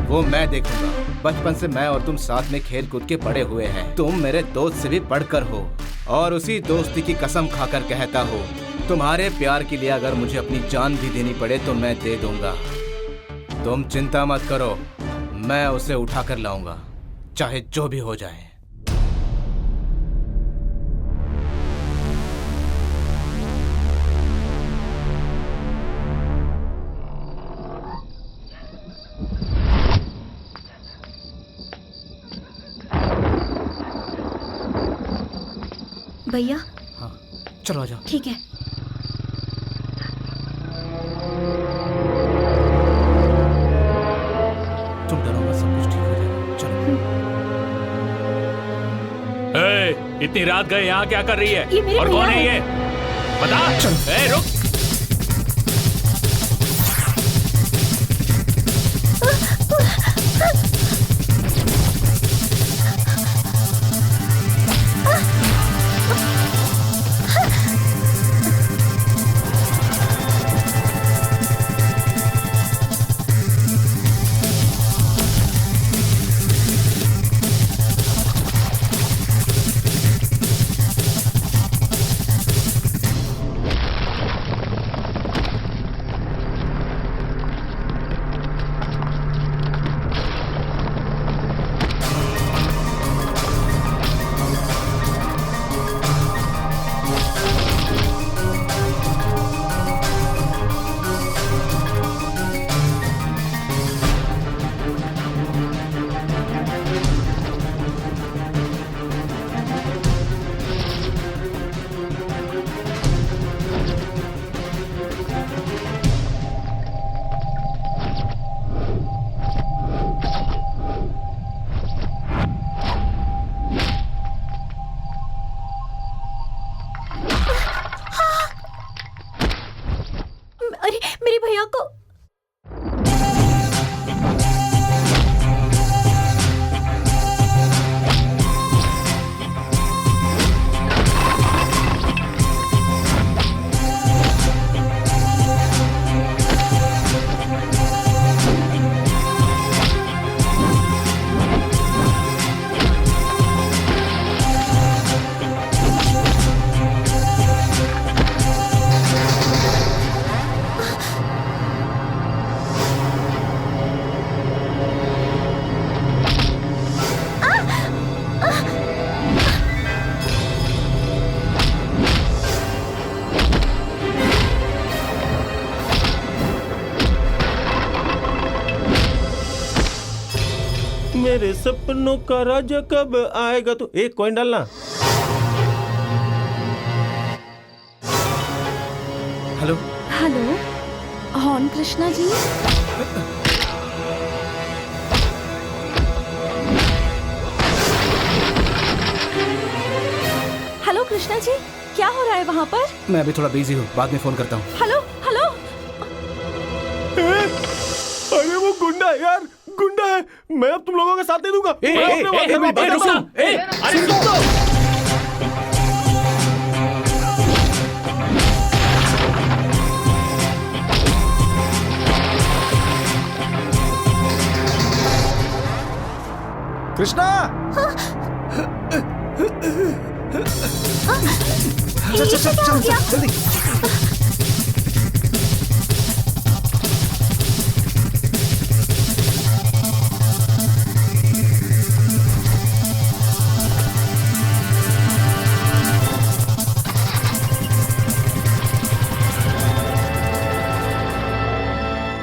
वो मैं देखूंगा। बचपन से मैं और तुम साथ में खेल कूद के बड़े हुए हैं। तुम मेरे दोस्त से भी बढ़कर हो और उसी दोस्ती की कसम खाकर कहता हूँ, तुम्हारे प्यार के लिए अगर मुझे अपनी जान भी देनी पड़े तो मैं दे दूंगा। तुम चिंता मत करो, मैं उसे उठा कर लाऊंगा, चाहे जो भी हो जाए। भैया। हाँ चलो आ जाओ। ठीक है। तुम डरो मत, सब कुछ ठीक हो जाएगा। चलो। इतनी रात गए यहाँ क्या कर रही है? ये मेरे और कौन भैया है ये? बता। रुक। अरे मेरे भैया को। मेरे सपनों का राजा कब आएगा? तो एक कॉइन डालना। हेलो, हॉर्न कृष्णा जी। हेलो कृष्णा जी, क्या हो रहा है वहाँ पर? मैं अभी थोड़ा बिजी हूँ, बाद में फोन करता हूँ। Hello hello. अरे वो गुंडा है यार, गुंडा है। मैं अब तुम लोगों का साथ नहीं दूंगा। मैं अपने वाले में बात करता हूँ। कृष्णा, चल चल चल चल जल्दी।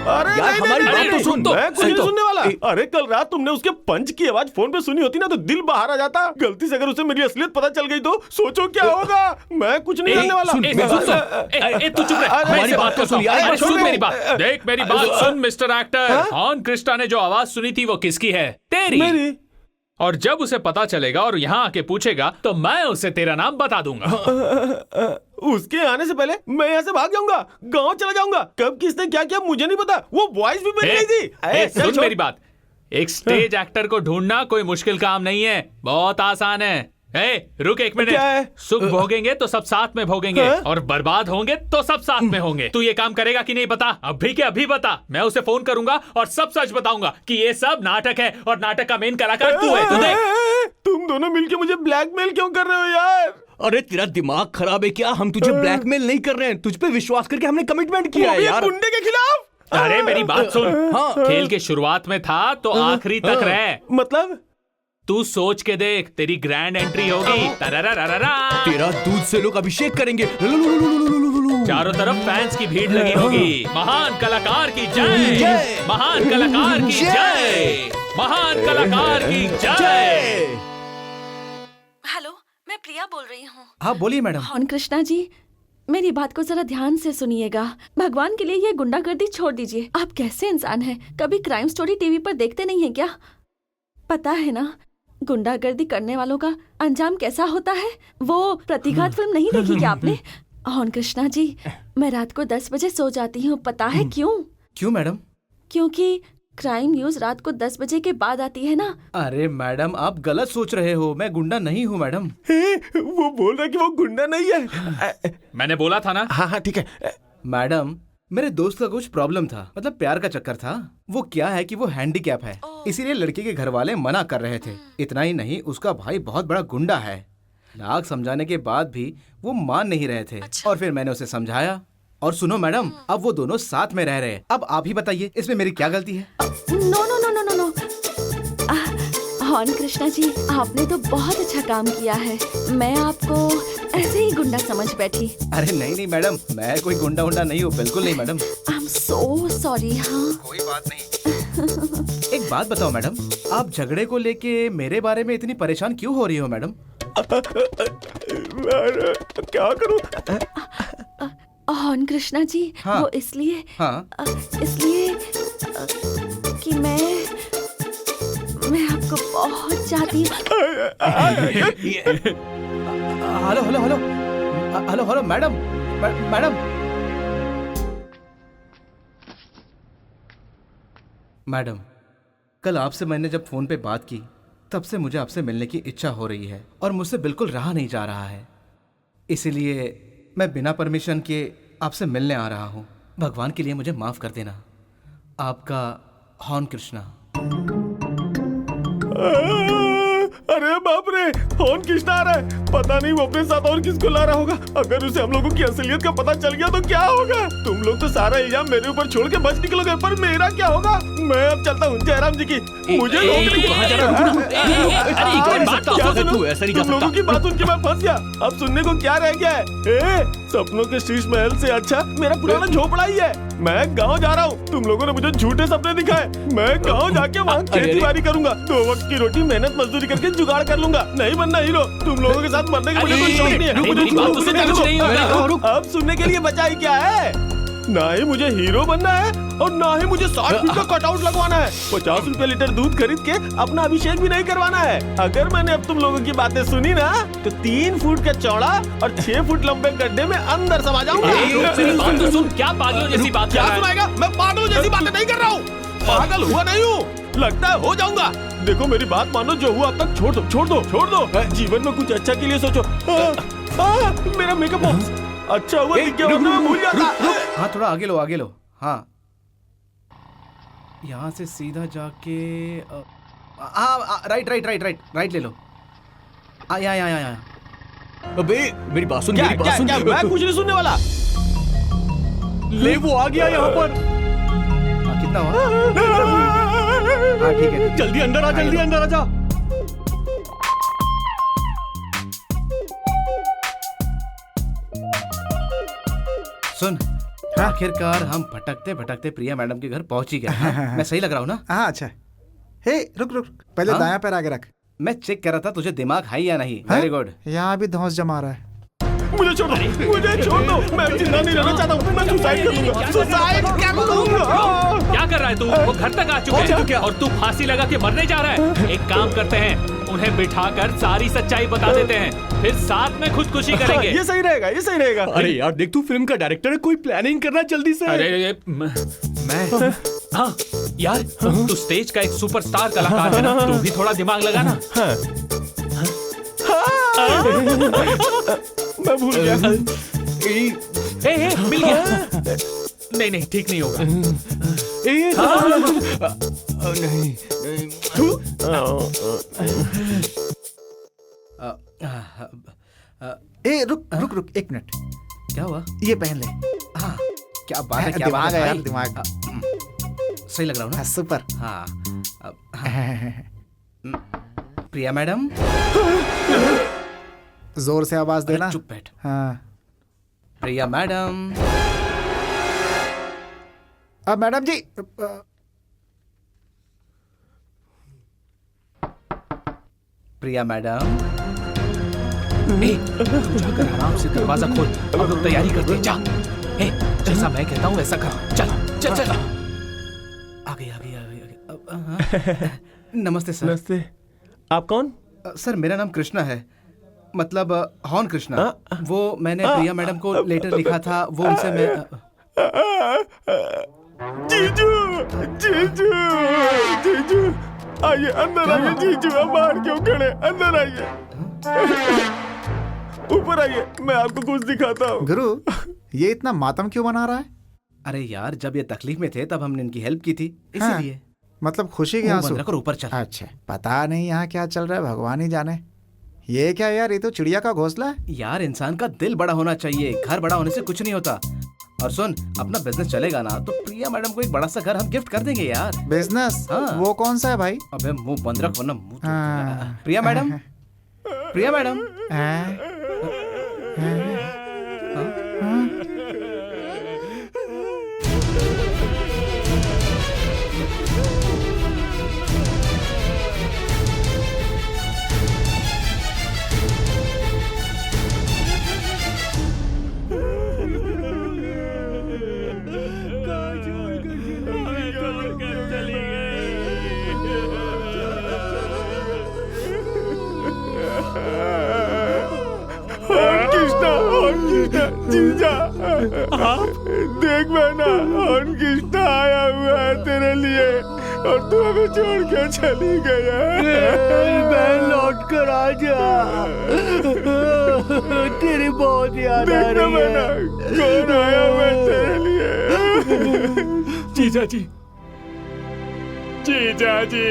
अरे यार, नहीं, हमारी नहीं, बात तो नहीं, सुन तो। मैं कुछ नहीं सुनने वाला। अरे कल रात तुमने उसके पंच की आवाज फोन पे सुनी होती ना तो दिल बाहर आ जाता। गलती से अगर उसे मेरी असलियत पता चल गई तो सोचो क्या होगा। मैं कुछ नहीं करने वाला। तू चुप रह, हमारी बात तो सुन यार। अरे सुन मेरी बात, देख मेरी बात सुन मिस्टर एक्टर। हॉर्न कृष्णा ने जो आवाज सुनी थी वो किसकी है? तेरी। मेरी। और जब उसे पता चलेगा और यहाँ आके पूछेगा तो मैं उसे तेरा नाम बता दूंगा। उसके आने से पहले मैं यहाँ से भाग जाऊंगा, गांव चला जाऊंगा। कब किसने क्या किया मुझे नहीं पता। वो वॉइस भी मिल गई थी। सुन मेरी बात, एक स्टेज एक्टर को ढूंढना कोई मुश्किल काम नहीं है, बहुत आसान है। रुक एक मिनट। क्या है? सुख भोगेंगे तो सब साथ में भोगेंगे और बर्बाद होंगे तो सब साथ में होंगे। तू ये काम करेगा कि नहीं बता, अभी के अभी बता। मैं उसे फोन करूंगा और सब सच बताऊंगा कि ये सब नाटक है और नाटक का मेन कलाकार तू है। तू देख। तुम दोनों मिलके मुझे ब्लैकमेल क्यों कर रहे हो यार? अरे तेरा दिमाग खराब है क्या? हम तुझे ब्लैकमेल नहीं कर रहे हैं, तुझ पे विश्वास करके हमने कमिटमेंट किया है यार। गुंडे के खिलाफ। अरे मेरी बात सुन। हाँ। खेल के शुरुआत में था तो आखिरी तक रहे। मतलब तू सोच के देख, तेरी ग्रैंड एंट्री होगी। तररररररा। तेरा दूध से लोग अभिषेक करेंगे। चारों तरफ फैंस की भीड़ लगी होगी। महान कलाकार की जय, महान कलाकार की जय, महान कलाकार की जय। हेलो, मैं प्रिया बोल रही हूँ। हाँ बोलिए मैडम। हॉर्न कृष्णा जी, मेरी बात को जरा ध्यान से सुनिएगा। भगवान के लिए ये गुंडागर्दी छोड़ दीजिए। आप कैसे इंसान हैं? कभी क्राइम स्टोरी टीवी पर देखते नहीं हैं क्या? पता है ना गुंडागर्दी करने वालों का अंजाम कैसा होता है? वो प्रतिघात फिल्म नहीं देखी क्या आपने? हॉर्न कृष्णा जी, मैं रात को 10 बजे सो जाती हूँ। पता है क्यों? क्यों मैडम? क्योंकि क्राइम न्यूज रात को 10 बजे के बाद आती है ना। अरे मैडम आप गलत सोच रहे हो, मैं गुंडा नहीं हूँ मैडम। वो बोल रहा है कि वो गुंडा नहीं है। मैंने बोला था ना। हाँ हाँ ठीक है। मैडम मेरे दोस्त का कुछ प्रॉब्लम था, मतलब प्यार का चक्कर था। वो क्या है कि वो हैंडीकैप है, इसीलिए लड़की के घर वाले मना कर रहे थे। इतना ही नहीं, उसका भाई बहुत बड़ा गुंडा है। लाख समझाने के बाद भी वो मान नहीं रहे थे। और फिर मैंने उसे समझाया। और सुनो मैडम, अब वो दोनों साथ में रह रहे हैं। अब आप ही बताइए इसमें मेरी क्या गलती है? No no no no no no. हॉर्न कृष्णा जी, आपने तो बहुत अच्छा काम किया है। मैं आपको ऐसे ही गुंडा समझ बैठी। अरे नहीं नहीं मैडम, मैं कोई गुंडा उंडा नहीं हूँ, बिल्कुल नहीं madam. I am so sorry. हाँ कोई बात नहीं। एक बात बताओ मैडम, आप झगड़े को लेके मेरे बारे में इतनी परेशान क्यों हो रही हो मैडम? क्या करूं? हॉर्न कृष्णा जी, हाँ। वो इसलिए हाँ। कि मैं आपको बहुत चाहती हूँ। Hello hello hello hello hello madam, madam madam, कल आपसे मैंने जब फोन पे बात की तब से मुझे आपसे मिलने की इच्छा हो रही है और मुझसे बिल्कुल रहा नहीं जा रहा है। इसीलिए मैं बिना परमिशन के आपसे मिलने आ रहा हूँ। भगवान के लिए मुझे माफ कर देना। आपका हॉर्न कृष्णा। अरे बाप रे, हॉर्न कृष्णा आ रहा है। पता नहीं वो अपने साथ और किसको ला रहा होगा। अगर उसे हम लोगों की असलियत का पता चल गया तो क्या होगा? तुम लोग तो सारा इल्जाम मेरे ऊपर छोड़ के बच निकलोगे, पर मेरा क्या होगा? मैं अब चलता हूँ जयराम जी की। मुझे नौकरी तुम लोगों की बात सुन के मैं फंस गया। अब सुनने को क्या रह गया है? सपनों के शीश महल से अच्छा मेरा पुराना झोपड़ा ही है। मैं गांव जा रहा हूँ। तुम लोगों ने मुझे झूठे सपने दिखाए। मैं गांव जाके वहाँ खेती बाड़ी करूंगा, 2 वक्त की रोटी मेहनत मजदूरी करके जुगाड़ कर लूंगा। नहीं बनना हीरो। तुम लोगों के साथ मरने का मुझे कोई शौक नहीं है। मुझे अब सुनने के लिए बचा ही क्या है? ना ही मुझे हीरो बनना है और ना ही मुझे 60 फीट का कटआउट लगवाना है। 50 रुपए लीटर दूध खरीद के अपना अभिषेक भी नहीं करवाना है। अगर मैंने अब तुम लोगों की बातें सुनी ना तो 3 फुट का चौड़ा और 6 फुट लंबे गड्ढे में अंदर समा जाऊंगा। बात तो सुन, क्या पागलों जैसी बात कर क्या रहा है? सुनाएगा? मैं पागलों जैसी बातें नहीं कर रहा हूँ, पागल हुआ नहीं हूँ, लगता है हो जाऊंगा। देखो मेरी बात मानो, जो हुआ अब तक छोड़ दो छोड़ दो छोड़ दो। जीवन में कुछ अच्छा के लिए सोचो। मेरा मेकअप बॉक्स अच्छा हुआ दिख गया, वरना मैं भूल जाता। हाँ थोड़ा आगे लो आगे लो। हाँ यहाँ से सीधा जाके हाँ right right right right right ले लो। यहाँ अबे मेरी बात सुन, क्या मेरी बात क्या सुन। क्या मैं कुछ नहीं सुनने वाला। ले वो आ गया यहाँ पर। कितना हुआ? हाँ ठीक है। जल्दी अंदर आ, जल्दी अंदर आ जा। सुन आखिरकार हम भटकते भटकते प्रिया मैडम के घर पहुंच ही गए। मैं सही लग रहा हूँ ना? हाँ अच्छा। हे रुक रुक, पहले हाँ? दायां पैर आगे रख। मैं चेक कर रहा था तुझे दिमाग है या नहीं। Very good. यहाँ भी धौंस जमा रहा है। मुझे छोड़ दो, मुझे छोड़ दो, मैं जिंदा नहीं रहना चाहता हूँ। मैं सुसाइड कर लूंगा, सुसाइड कर लूंगा। क्या कर रहा है तू? वो घर तक आ चुके हैं और तू फांसी लगा के मरने जा रहा है। एक काम करते हैं, उन्हें बिठाकर सारी सच्चाई बता देते हैं, फिर साथ में खुदकुशी करेंगे। ये सही रहेगा, ये सही रहेगा। अरे यार देख, तू फिल्म का डायरेक्टर है, कोई प्लानिंग करना जल्दी से। अरे मैं हाँ यार, तू स्टेज का एक सुपरस्टार कलाकार है ना, तू भी थोड़ा दिमाग लगा ना। मैं भूल गया। मिल गया। नहीं नहीं ठीक नहीं होगा। रुक रुक रुक, 1 मिनट। क्या हुआ? ये पहन ले। हाँ क्या बात है, क्या दिमाग बात है है यार, भाई? दिमाग। सही लग रहा हूँ ना? सुपर। हाँ प्रिया मैडम जोर से आवाज देना। चुप बैठ। हाँ प्रिया मैडम। अब मैडम जी। प्रिया मैडम। जाकर आराम से दरवाजा खोल, अब लोग तैयारी करते हैं। जा, जैसा मैं कहता हूँ वैसा कर। चल चल चल। आ गई आ गई आ गई। नमस्ते सर। नमस्ते। आप कौन? सर मेरा नाम कृष्णा है, मतलब हॉर्न कृष्णा। वो मैंने प्रिया मैडम को लेटर लिखा था, वो उनसे मैं। जीजू जीजू जीजू आइए, अंदर आइए जीजू। आप बाहर क्यों खड़े? अंदर आइए, ऊपर आइए, मैं आपको कुछ दिखाता हूँ। गुरु, ये इतना मातम क्यों बना रहा है? अरे यार जब ये तकलीफ में थे तब हमने इनकी हेल्प की थी, इसीलिए। मतलब खुशी के आंसू? ऊपर चल। अच्छा, पता नहीं यहाँ क्या चल रहा है, भगवान ही जाने। ये क्या यार, ये तो चिड़िया का घोंसला है। यार इंसान का दिल बड़ा होना चाहिए, घर बड़ा होने से कुछ नहीं होता। और सुन, अपना बिजनेस चलेगा ना तो प्रिया मैडम को एक बड़ा सा घर हम गिफ्ट कर देंगे यार। बिजनेस? हाँ। वो कौन सा है भाई? अबे मुंह बंद रख वरना मुंह तो- हाँ। प्रिया मैडम, प्रिया मैडम। जीजा देख बहना, कृष्णा आया हुआ है तेरे लिए और तू हमें छोड़ के चली गया। मैं लौट कर आ जा, तेरी बहुत याद आ रही है। कौन आया हुआ है तेरे लिए? जीजा जी, जीजा जी।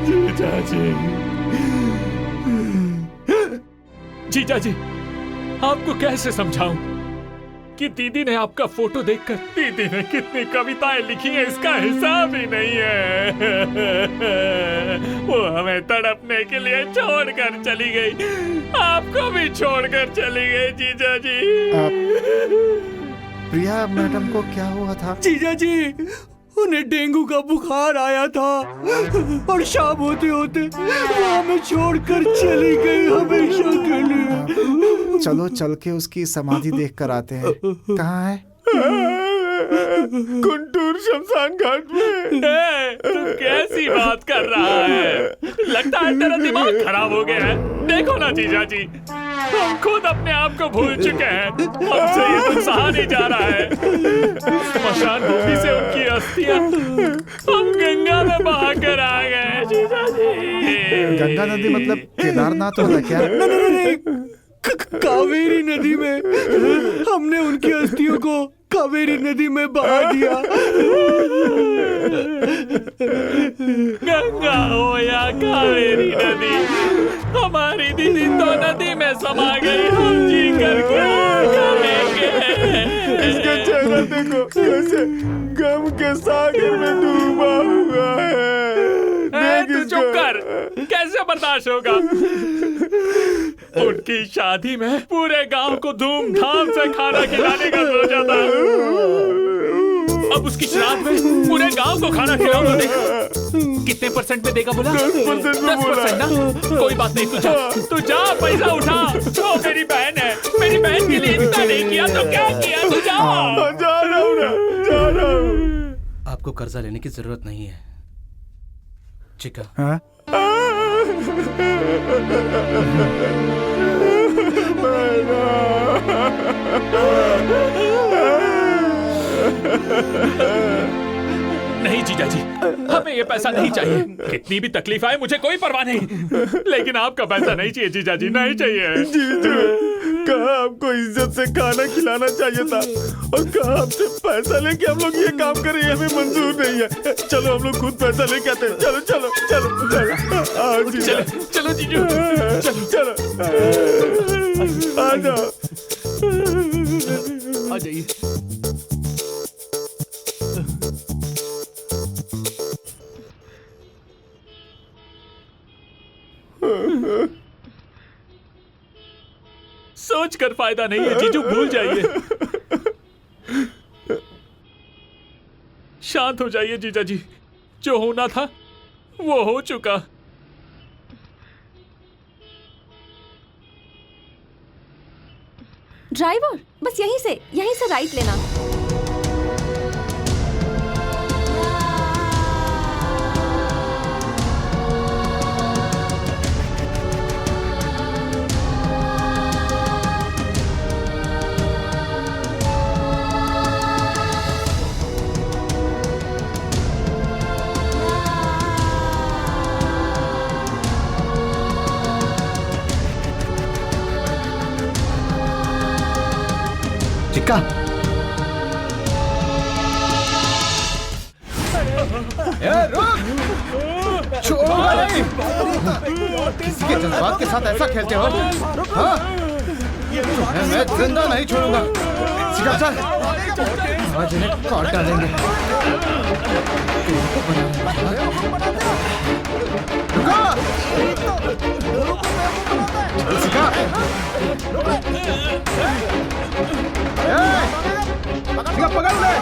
जीजा जी, जीजा जी, आपको कैसे समझाऊं कि दीदी ने आपका फोटो देखकर दीदी ने कितनी कविताएं लिखी हैं इसका हिसाब ही नहीं है। वो हमें तड़पने के लिए छोड़कर चली गई, आपको भी छोड़कर चली गई जीजा जी। प्रिया मैडम को क्या हुआ था? जीजा जी, उन्हें डेंगू का बुखार आया था और शाम होते होते वो हमें छोड़कर चली गई हमेशा के लिए। चलो चल के उसकी समाधि देख कर आते हैं। कहाँ है? गुंटूर शमशान घाट में। तू कैसी बात कर रहा है? लगता है तेरा दिमाग खराब हो गया है। देखो ना जीजा जी, हम खुद अपने आप को भूल चुके हैं। हमसे ये कुछ सहा नहीं जा रहा है। स्मशान भूमि से उनकी अस्थियां हम गंगा में बहा कर आ गए जीजा जी। गंगा नदी मतलब केदारनाथ वाला क्या? नहीं, कावेरी नदी में हमने उनकी अस्थियों को कावेरी नदी में बहा दिया। गंगा हो या कावेरी नदी, हमारी दीदी तो नदी में समा गई। हम जी कर क्या करेंगे? इसका चेहरा देखो कैसे गम के सागर में डूबा हुआ है। तू चुप कर, कैसे बर्दाश्त होगा? उनकी शादी में पूरे गांव को धूमधाम से खाना खिलाने का सोचा था। अब उसकी श्राद्ध में पूरे गांव को खाना खिलाऊंगा। कितने % में देगा बोला? 10% ना? कोई बात नहीं, तू जा पैसा उठा। वो मेरी बहन है, मेरी बहन के लिए इतना नहीं किया तो क्या किया? तू जा रहा हूँ। आपको कर्जा लेने की जरूरत नहीं है चिका। हाँ? नहीं जीजा जी, हमें ये पैसा नहीं चाहिए। कितनी भी तकलीफ आए मुझे कोई परवाह नहीं, लेकिन आपका पैसा नहीं चाहिए जीजा जी, नहीं चाहिए। जीजू, कहा आपको इज्जत से खाना खिलाना चाहिए था और कहा आपसे पैसा लेके हम लोग ये काम करें, हमें मंजूर नहीं है। चलो हम लोग खुद पैसा लेके आते हैं। चलो चलो चलो चलो चलो जीजू, चलो आ जाओ। आ जाइए। सोच कर फायदा नहीं है जीजू, भूल जाइए। शांत हो जाइए जीजा जी, जो होना था वो हो चुका। ड्राइवर, बस यहीं से राइट लेना। चिक्का, किसी के जज्बात के साथ ऐसा खेलते हो? हाँ? मैं जिंदा नहीं छोड़ूंगा। चिका चल, आज इन्हें काट डालेंगे। चिका, चिका पकड़ ले।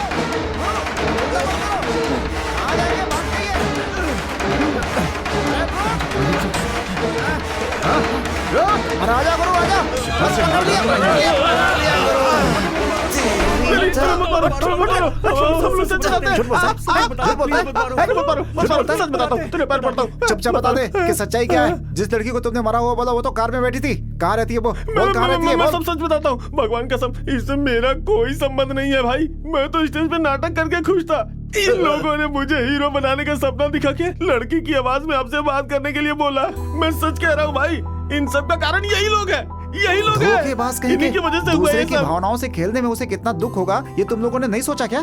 राजा गुरु राजा, चुपचाप बता दे कि सच्चाई क्या है। जिस लड़की को तुमने मारा हुआ बोला वो तो कार में बैठी थी। कहाँ रहती है वो? बोल कहाँ रहती है? मैं सब सच बताता हूँ, भगवान कसम, इससे मेरा कोई संबंध नहीं है भाई। मैं तो स्टेज पे नाटक करके खुश था। इन लोगों ने मुझे हीरो बनाने का सपना दिखा के लड़की की आवाज में आपसे बात करने के लिए बोला। मैं सच कह रहा हूँ भाई, इन सब का कारण यही लोग हैं। यही लोग हैं। धोखेबाज कहीं के। इन्हीं की वजह से हुआ दूसरे है की सब। भावनाओं से खेलने में उसे कितना दुख होगा ये तुम लोगों ने नहीं सोचा क्या?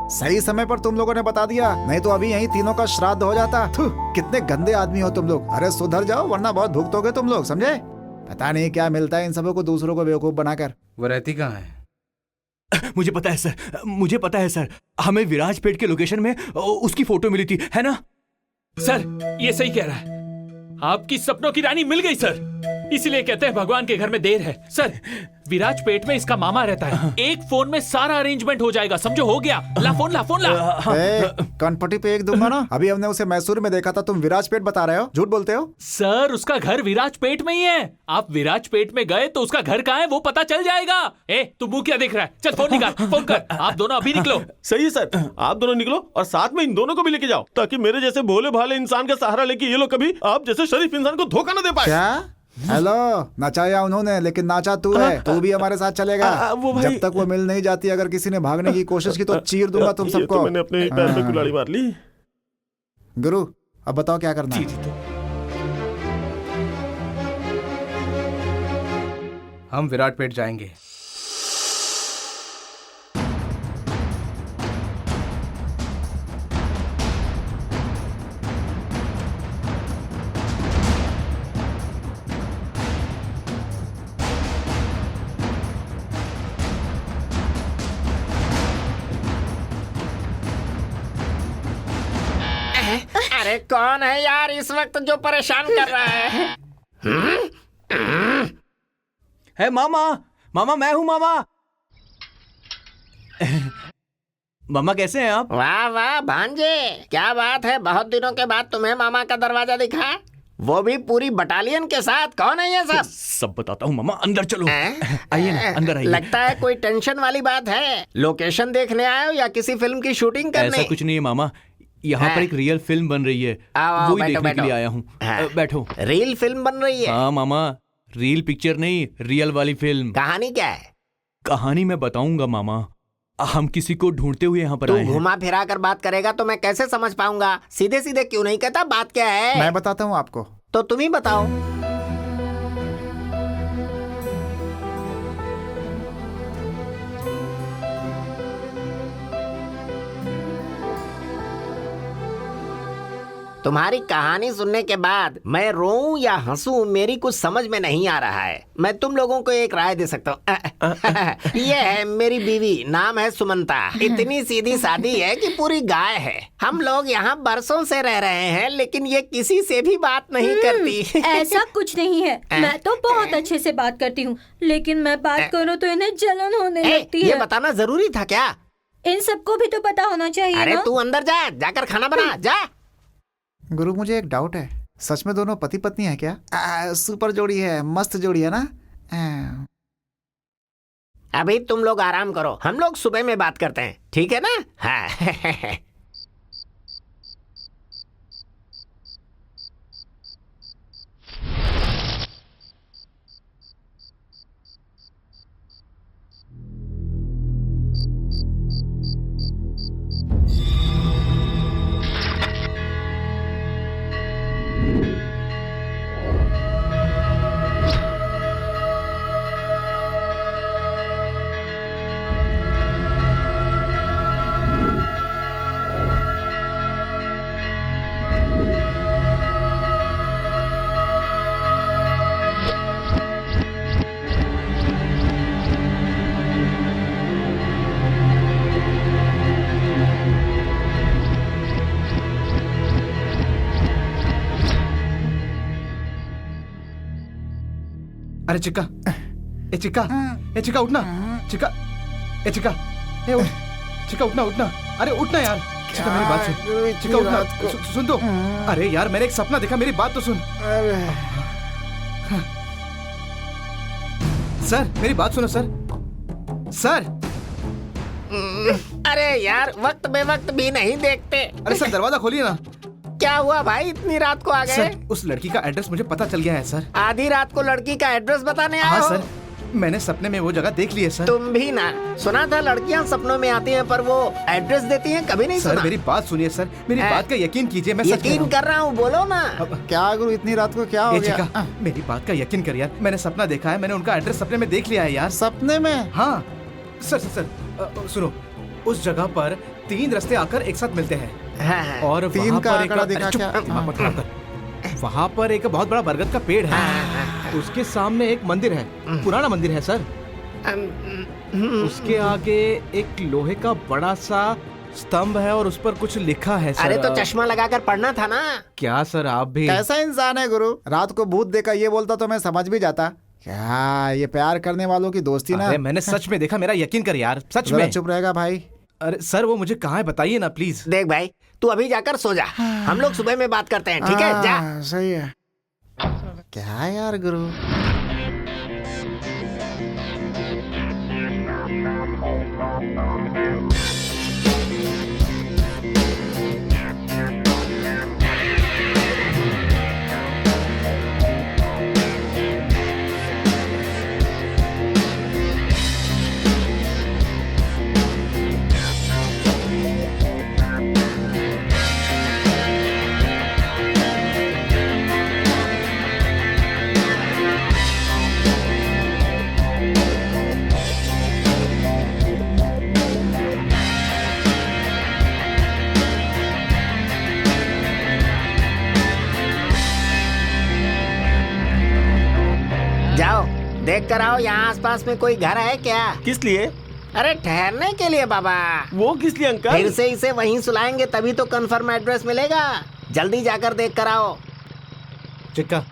सही समय पर तुम लोगों ने बता दिया, नहीं तो अभी यहीं तीनों का श्राद्ध हो जाता। थू, कितने गंदे आदमी हो तुम लोग। अरे सुधर जाओ वरना बहुत भुगतोगे तुम लोग, समझे? पता नहीं क्या मिलता है इन सबों को दूसरों को बेवकूफ बनाकर। वो रहती कहाँ है? मुझे पता है सर, मुझे पता है सर। हमें विराजपेट के लोकेशन में उसकी फोटो मिली थी, है ना? सर ये सही कह रहा है। आपकी सपनों की रानी मिल गई सर। इसीलिए कहते हैं भगवान के घर में देर है। सर, विराजपेट में इसका मामा रहता है। एक फोन में सारा अरेंजमेंट हो जाएगा, समझो? हो गया। ला फोन ला। कनपटी पे एक दूंगा ना। अभी हमने उसे मैसूर में देखा था, तुम विराजपेट बता रहे हो, झूठ बोलते हो। सर, उसका घर विराजपेट में ही है। आप विराजपेट में गए तो उसका घर कहाँ है वो पता चल जाएगा। तू मुंह क्या देख रहा है? चल फोन निकाल, फोन कर। आप दोनों अभी निकलो। सही है सर, आप दोनों निकलो और साथ में इन दोनों को भी लेके जाओ, ताकि मेरे जैसे भोले भाले इंसान का सहारा लेके ये लोग कभी आप जैसे शरीफ इंसान को धोखा न दे पाए। क्या? हेलो, नचाया उन्होंने, लेकिन नाचा तू है। तू भी हमारे साथ चलेगा। वो भाई, जब तक वो मिल नहीं जाती, अगर किसी ने भागने की कोशिश की तो चीर दूंगा तुम सबको। तो मैंने अपने पैर पे कुल्हाड़ी मार ली। गुरु, अब बताओ क्या करना है? हम विराटपेट जाएंगे। अरे कौन है यार इस वक्त जो परेशान कर रहा है? है मामा। मामा, मैं हूँ मामा। मामा कैसे हैं आप? वाह वाह भांजे, क्या बात है, बहुत दिनों के बाद तुम्हें मामा का दरवाजा दिखा, वो भी पूरी बटालियन के साथ। कौन है ये सब बताता हूँ मामा, अंदर चलो। आइए ना, अंदर आइए। लगता है कोई टेंशन वाली बात है। लोकेशन देखने आए हो या किसी फिल्म की शूटिंग करने? ऐसा कुछ नहीं है मामा, यहाँ पर एक रियल फिल्म बन रही है, आओ, वही देखने के लिए आया हूँ। बैठो। रियल फिल्म बन रही है? हाँ मामा, रियल पिक्चर नहीं, रियल वाली फिल्म। कहानी क्या है? कहानी मैं बताऊंगा मामा, हम किसी को ढूंढते हुए यहाँ पर आए हैं। घुमा फिरा कर बात करेगा तो मैं कैसे समझ पाऊंगा? सीधे सीधे क्यों नहीं कहता बात क्या है? मैं बताता हूँ आपको। तो तुम ही बताओ। तुम्हारी कहानी सुनने के बाद मैं रोऊं या हंसूं मेरी कुछ समझ में नहीं आ रहा है। मैं तुम लोगों को एक राय दे सकता हूँ। ये है मेरी बीवी, नाम है सुमंता। इतनी सीधी सादी है कि पूरी गाय है। हम लोग यहाँ बरसों से रह रहे हैं, लेकिन ये किसी से भी बात नहीं करती। ऐसा कुछ नहीं है, मैं तो बहुत अच्छे से बात करती हूँ, लेकिन मैं बात करूँ तो इन्हें जलन होने लगती है। ये बताना जरूरी था क्या? इन सबको भी तो पता होना चाहिए। अरे ना? तू अंदर जा, जाकर खाना बना जा। गुरु, मुझे एक डाउट है, सच में दोनों पति पत्नी है क्या? सुपर जोड़ी है, मस्त जोड़ी है ना? अभी तुम लोग आराम करो, हम लोग सुबह में बात करते हैं, ठीक है ना? हाँ। अरे चिक्का, ए चिक्का, ए चिक्का उठना, चिक्का, ए चिक्का, ए उठ, चिक्का उठना उठना, अरे उठना यार, चिक्का मेरी बात सुन, चिक्का उठना, सुन तो, अरे यार मैंने एक सपना देखा, मेरी बात तो सुन। सर मेरी बात सुनो सर, सर। अरे यार वक्त बेवक्त भी नहीं देखते। अरे सर दरवाजा खोलिए ना। क्या हुआ भाई, इतनी रात को आ गए? सर उस लड़की का एड्रेस मुझे पता चल गया है सर। आधी रात को लड़की का एड्रेस बताने आए हो? हाँ सर, मैंने सपने में वो जगह देख ली है सर। तुम भी ना, सुना था लड़कियां सपनों में आती हैं पर वो एड्रेस देती हैं, कभी नहीं सर सुना? मेरी बात सुनिए सर, मेरी बात का यकीन कीजिए, मैं यकीन कर रहा हूँ, बोलो ना। क्या गुरु, इतनी रात को क्या हो गया? मेरी बात का यकीन कर यार, मैंने सपना देखा है, मैंने उनका एड्रेस सपने में देख लिया है यार। सपने में? हाँ सर सर सर सुनो, उस जगह पर 3 रास्ते आकर एक साथ मिलते हैं। हाँ, और 3 का आंकड़ा देखा क्या? वहाँ पर एक बहुत बड़ा बरगद का पेड़ है, उसके सामने एक मंदिर है, पुराना मंदिर है सर। उसके आगे एक लोहे का बड़ा सा स्तंभ है और उस पर कुछ लिखा है सर। अरे तो चश्मा लगाकर पढ़ना था ना। क्या सर आप भी? कैसा इंसान है गुरु, रात को भूत देखा ये बोलता तो मैं समझ भी जाता। क्या ये प्यार करने वालों की दोस्ती ना। अरे मैंने सच में देखा, मेरा यकीन कर यार, सच जरा में। चुप रहेगा भाई। अरे सर वो मुझे कहाँ है बताइए ना प्लीज। देख भाई, तू अभी जाकर सो जा, हम लोग सुबह में बात करते हैं, ठीक है? जा। सही है। क्या यार गुरु। जाओ देख कर आओ, यहाँ आसपास में कोई घर है क्या? किस लिए? अरे ठहरने के लिए बाबा। वो किस लिए अंकल? फिर से इसे वहीं सुलाएंगे तभी तो कंफर्म एड्रेस मिलेगा। जल्दी जाकर देख कर आओ। चिक्का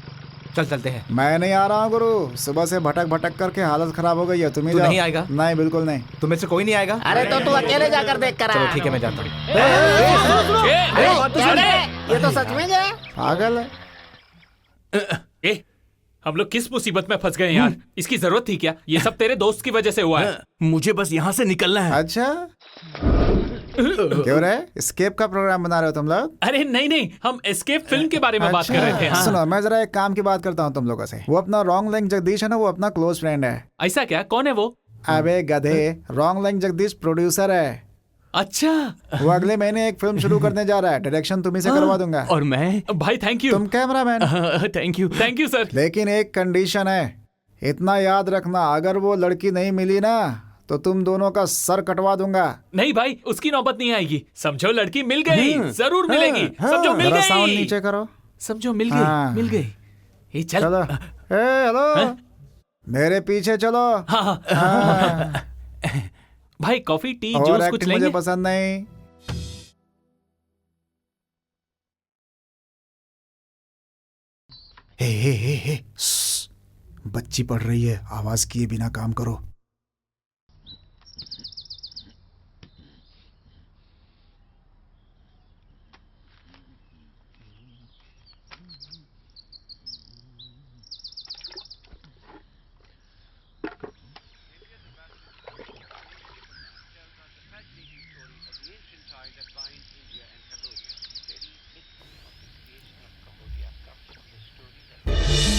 चल चलते हैं। मैं नहीं आ रहा हूँ गुरु, सुबह से भटक भटक करके हालत खराब हो गई है। तुम ही तू जाओ। नहीं आएगा? नहीं बिल्कुल नहीं। तुम्हें से कोई नहीं आएगा? अरे तो तू अकेले जाकर देख कर आ। चलो ठीक है मैं जाता हूँ। अरे, क्या रे? ये तो सच में गया। पागल है। ए, हम लोग किस मुसीबत में फंस गए यार? इसकी जरूरत थी क्या? ये सब तेरे दोस्त की वजह से हुआ है। मुझे बस यहाँ से निकलना है। अच्छा क्यों रे, एस्केप का प्रोग्राम बना रहे हो तुम लोग? अरे नहीं नहीं, हम एस्केप फिल्म के बारे में बात कर रहे थे। हाँ। सुनो मैं जरा एक काम की बात करता हूँ तुम लोगों से। वो अपना रॉन्ग लिंक जगदीश है ना, वो अपना क्लोज फ्रेंड है। ऐसा क्या? कौन है वो? अबे गधे, रॉन्ग लिंक जगदीश प्रोड्यूसर है। अच्छा, वो अगले महीने एक फिल्म शुरू करने जा रहा है। डायरेक्शन तुम्ही से करवा दूंगा। और मैं? भाई थैंक यू। तुम कैमरामैन। Thank you sir. लेकिन एक कंडीशन है, इतना याद रखना, अगर वो लड़की नहीं मिली ना तो तुम दोनों का सर कटवा दूंगा। नहीं भाई, उसकी नौबत नहीं आएगी। समझो लड़की मिल गई, जरूर मिलेगी। समझो मिल जरा साउंड गई। नीचे करो। समझो मिल हाँ। गई, मिल गई। ये चल। चलो हेलो, मेरे पीछे चलो। हाँ। हाँ। भाई कॉफी टी और जूस कुछ एक्टिंग लेंगे? मुझे पसंद नहीं। हे, बच्ची पढ़ रही है, आवाज किए बिना काम करो।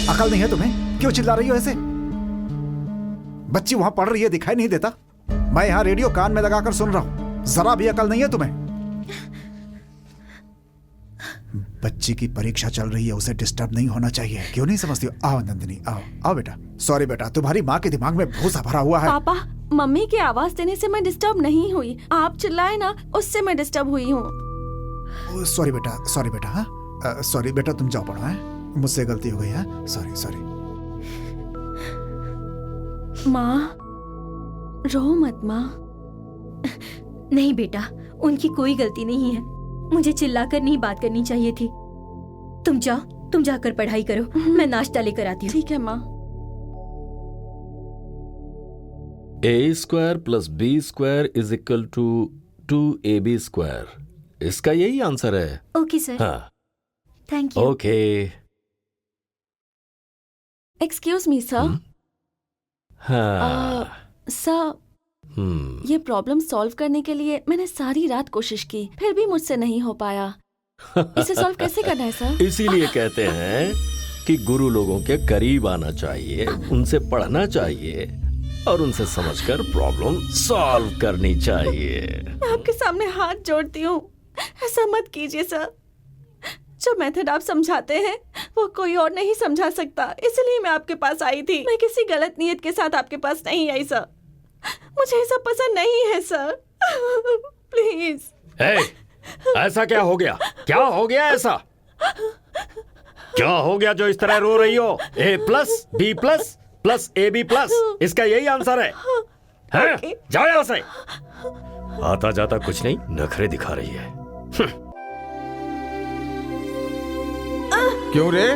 अकल नहीं है तुम्हें? क्यों चिल्ला रही हो ऐसे? बच्ची वहां पढ़ रही है, दिखाई नहीं देता? मैं यहाँ रेडियो कान में लगाकर सुन रहा हूँ, जरा भी अकल नहीं है तुम्हें? बच्ची की परीक्षा चल रही है, उसे डिस्टर्ब नहीं होना चाहिए। क्यों नहीं समझती हो? आओ नंदिनी, आओ आओ बेटा। सॉरी बेटा, तुम्हारी माँ के दिमाग में भूसा भरा हुआ है। पापा, मम्मी की आवाज देने से मैं डिस्टर्ब नहीं हुई, आप चिल्लाए ना उससे मैं डिस्टर्ब हुई हूँ। सॉरी बेटा, सॉरी बेटा। हाँ सॉरी बेटा, तुम जाओ पढ़ो। है मुझसे गलती हो गई है, सॉरी सॉरी। माँ रो मत माँ। नहीं बेटा, उनकी कोई गलती नहीं है। मुझे चिल्लाकर नहीं बात करनी चाहिए थी। तुम जाओ, तुम जाकर पढ़ाई करो, मैं नाश्ता लेकर आती हूँ। ठीक है माँ। a² + b² = 2ab²। इसका यही आंसर है। Okay sir. हाँ thank you. Okay. Excuse me sir. हाँ। सर, ये प्रॉब्लम सॉल्व करने के लिए मैंने सारी रात कोशिश की, फिर भी मुझसे नहीं हो पाया। इसे सॉल्व कैसे करना है सर? इसीलिए कहते हैं कि गुरु लोगों के करीब आना चाहिए, उनसे पढ़ना चाहिए और उनसे समझकर प्रॉब्लम सॉल्व करनी चाहिए। मैं आपके सामने हाथ जोड़ती हूँ, ऐसा मत कीजिए सर। जो मेथड आप समझाते हैं वो कोई और नहीं समझा सकता, इसलिए मैं आपके पास आई थी। मैं किसी गलत नियत के साथ आपके पास नहीं आई सर। मुझे ऐसा पसंद नहीं है सर। प्लीज। ऐसा क्या हो गया? क्या हो गया ऐसा? क्या हो गया जो इस तरह रो रही हो? A+ B+ + AB+, इसका यही आंसर है? हैं? जाओ यहाँ से। आता जाता कुछ नहीं, नखरे दिखा रही है। क्यों रे?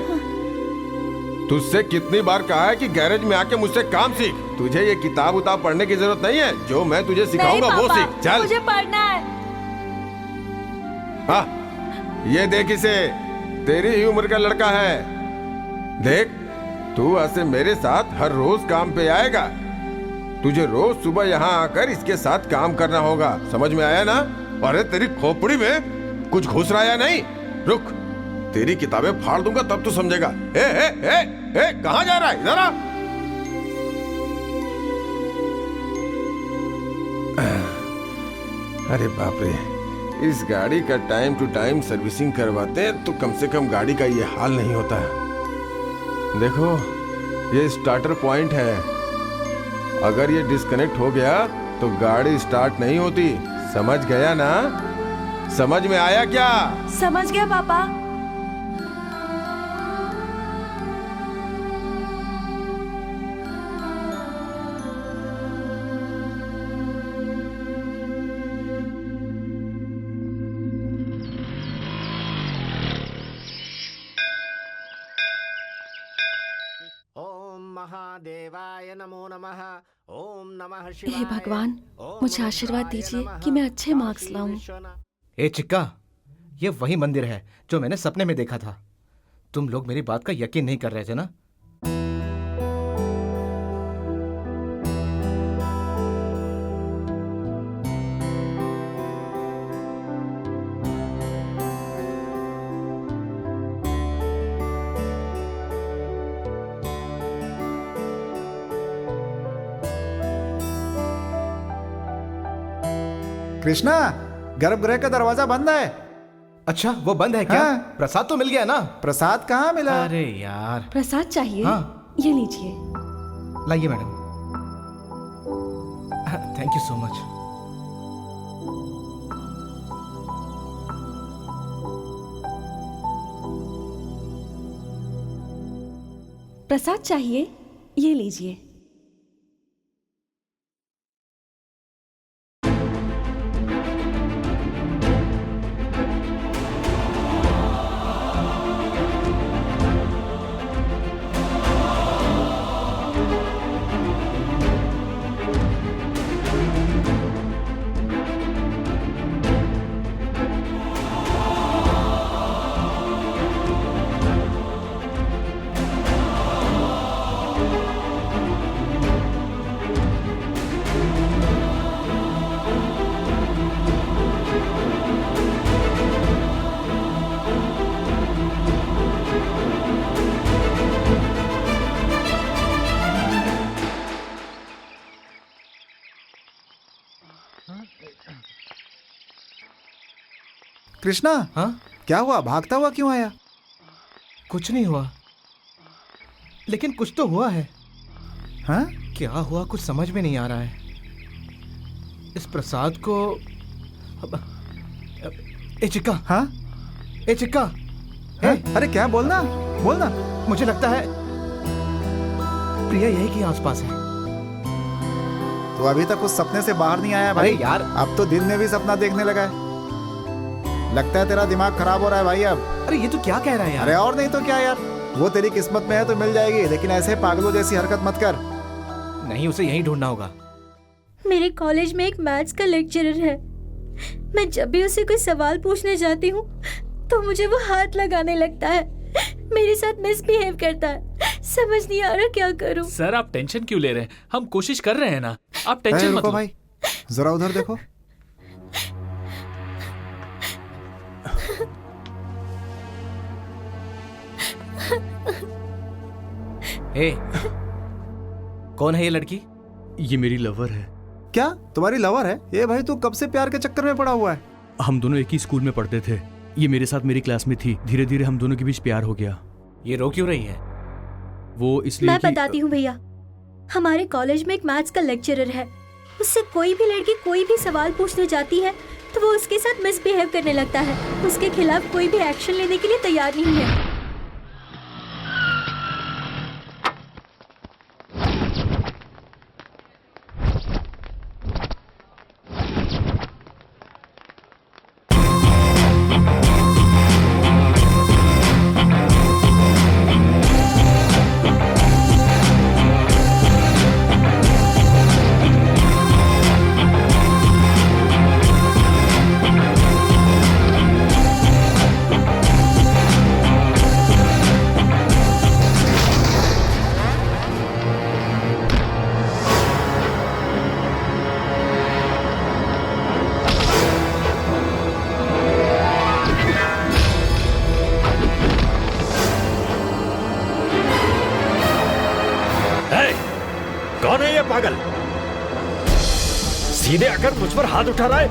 तुझसे कितनी बार कहा है कि गैरेज में आके मुझसे काम सीख। तुझे ये किताब उताब पढ़ने की जरूरत नहीं है। जो मैं तुझे सिखाऊंगा वो सीख। चल मुझे पढ़ना है। हाँ, ये देख इसे, तेरी ही उम्र का लड़का है। देख, तू आज से मेरे साथ हर रोज काम पे आएगा। तुझे रोज सुबह यहाँ आकर इसके साथ काम करना होगा। समझ में आया ना? अरे तेरी खोपड़ी में कुछ घुस रहा है या नहीं? रुक, तेरी किताबें फाड़ दूंगा तब तू समझेगा। कहाँ जा रहा है? इधर आ। अरे बाप रे, इस गाड़ी का टाइम टू टाइम सर्विसिंग करवाते हैं तो कम से कम गाड़ी का ये हाल नहीं होता है। देखो, ये स्टार्टर पॉइंट है। अगर ये डिस्कनेक्ट हो गया तो गाड़ी स्टार्ट नहीं होती। समझ गया ना? समझ में आया क्या? समझ गया पापा। महादेवाय नमो नमः। ओम नमः शिवाय। हे भगवान, मुझे आशीर्वाद दीजिए कि मैं अच्छे मार्क्स लाऊं। ए चिक्का, ये वही मंदिर है जो मैंने सपने में देखा था। तुम लोग मेरी बात का यकीन नहीं कर रहे थे ना? कृष्णा, गर्भगृह का दरवाजा बंद है। अच्छा, वो बंद है क्या? हाँ। प्रसाद तो मिल गया ना? प्रसाद कहाँ मिला? अरे यार। प्रसाद चाहिए? हाँ। ये लीजिए। लाइए madam. Thank you so much. प्रसाद चाहिए? ये लीजिए। कृष्णा, हाँ? क्या हुआ? भागता हुआ क्यों आया? कुछ नहीं हुआ, लेकिन कुछ तो हुआ है। हाँ? क्या हुआ कुछ समझ में नहीं आ रहा है। इस प्रसाद को ए चिक्का। हाँ? ए चिक्का। हाँ? अरे क्या? बोलना बोलना। मुझे लगता है प्रिया यही के आसपास है। तो अभी तक उस सपने से बाहर नहीं आया भाई? अरे यार, अब तो दिन में भी सपना देखने लगा है। लगता है तेरा दिमाग खराब हो रहा है भाई अब। अरे ये तो क्या कह रहा है यार? अरे और नहीं तो क्या यार, वो तेरी किस्मत में है तो मिल जाएगी, लेकिन ऐसे पागलों जैसी हरकत मत कर। नहीं, उसे यहीं ढूंढना होगा। मेरे कॉलेज में एक मैथ्स का लेक्चरर है। मैं जब भी उसे कोई सवाल पूछने जाती हूँ तो मुझे वो हाथ लगाने लगता है, मेरे साथ मिसबिहेव करता है। समझ नहीं आ रहा क्या करूं। सर, आप टेंशन क्यों ले रहे हैं? हम कोशिश कर रहे हैं ना, आप टेंशन मत लो। भाई, जरा उधर देखो। ए, कौन है ये लड़की? ये मेरी लवर है। क्या तुम्हारी लवर है? ये भाई तू कब से प्यार के चक्कर में पड़ा हुआ है? हम दोनों एक ही स्कूल में पढ़ते थे। ये मेरे साथ मेरी क्लास में थी। धीरे धीरे हम दोनों के बीच प्यार हो गया। ये रो क्यों रही है? वो इसलिए मैं बताती हूँ भैया। हमारे कॉलेज में एक मैथ्स का लेक्चरर है। उससे कोई भी लड़की कोई भी सवाल पूछने जाती है तो वो उसके साथ मिसबिहेव करने लगता है। उसके खिलाफ कोई भी एक्शन लेने के लिए तैयार नहीं है। सीधे आकर मुझ पर हाथ उठा रहा है।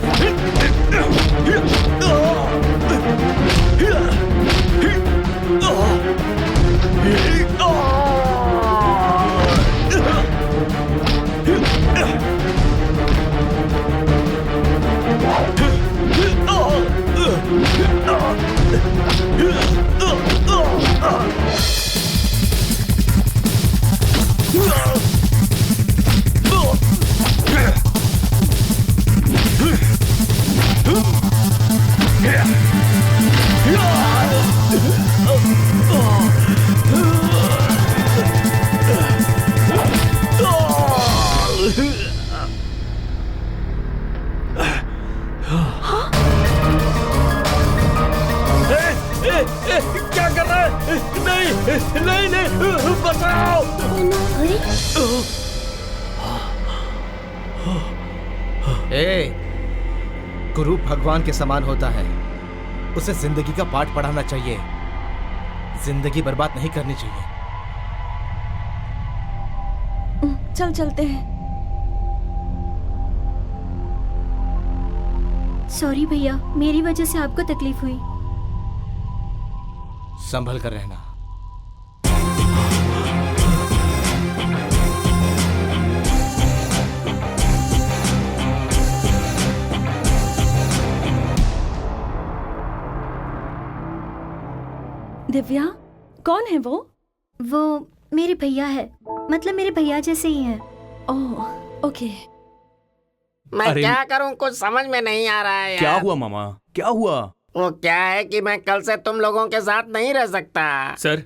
क्या कर रहा है? नहीं नहीं नहीं, बचाओ। गुरु भगवान के समान होता है, उसे जिंदगी का पाठ पढ़ाना चाहिए, जिंदगी बर्बाद नहीं करनी चाहिए। चल चलते हैं। सॉरी भैया, मेरी वजह से आपको तकलीफ हुई। संभल कर रहना। दिव्या, कौन है वो? वो मेरे भैया है, मतलब मेरे भैया जैसे ही हैं। ओह, ओके। मैं क्या करूं, कुछ समझ में नहीं आ रहा है यार। क्या हुआ मामा, क्या हुआ? वो क्या है कि मैं कल से तुम लोगों के साथ नहीं रह सकता। सर,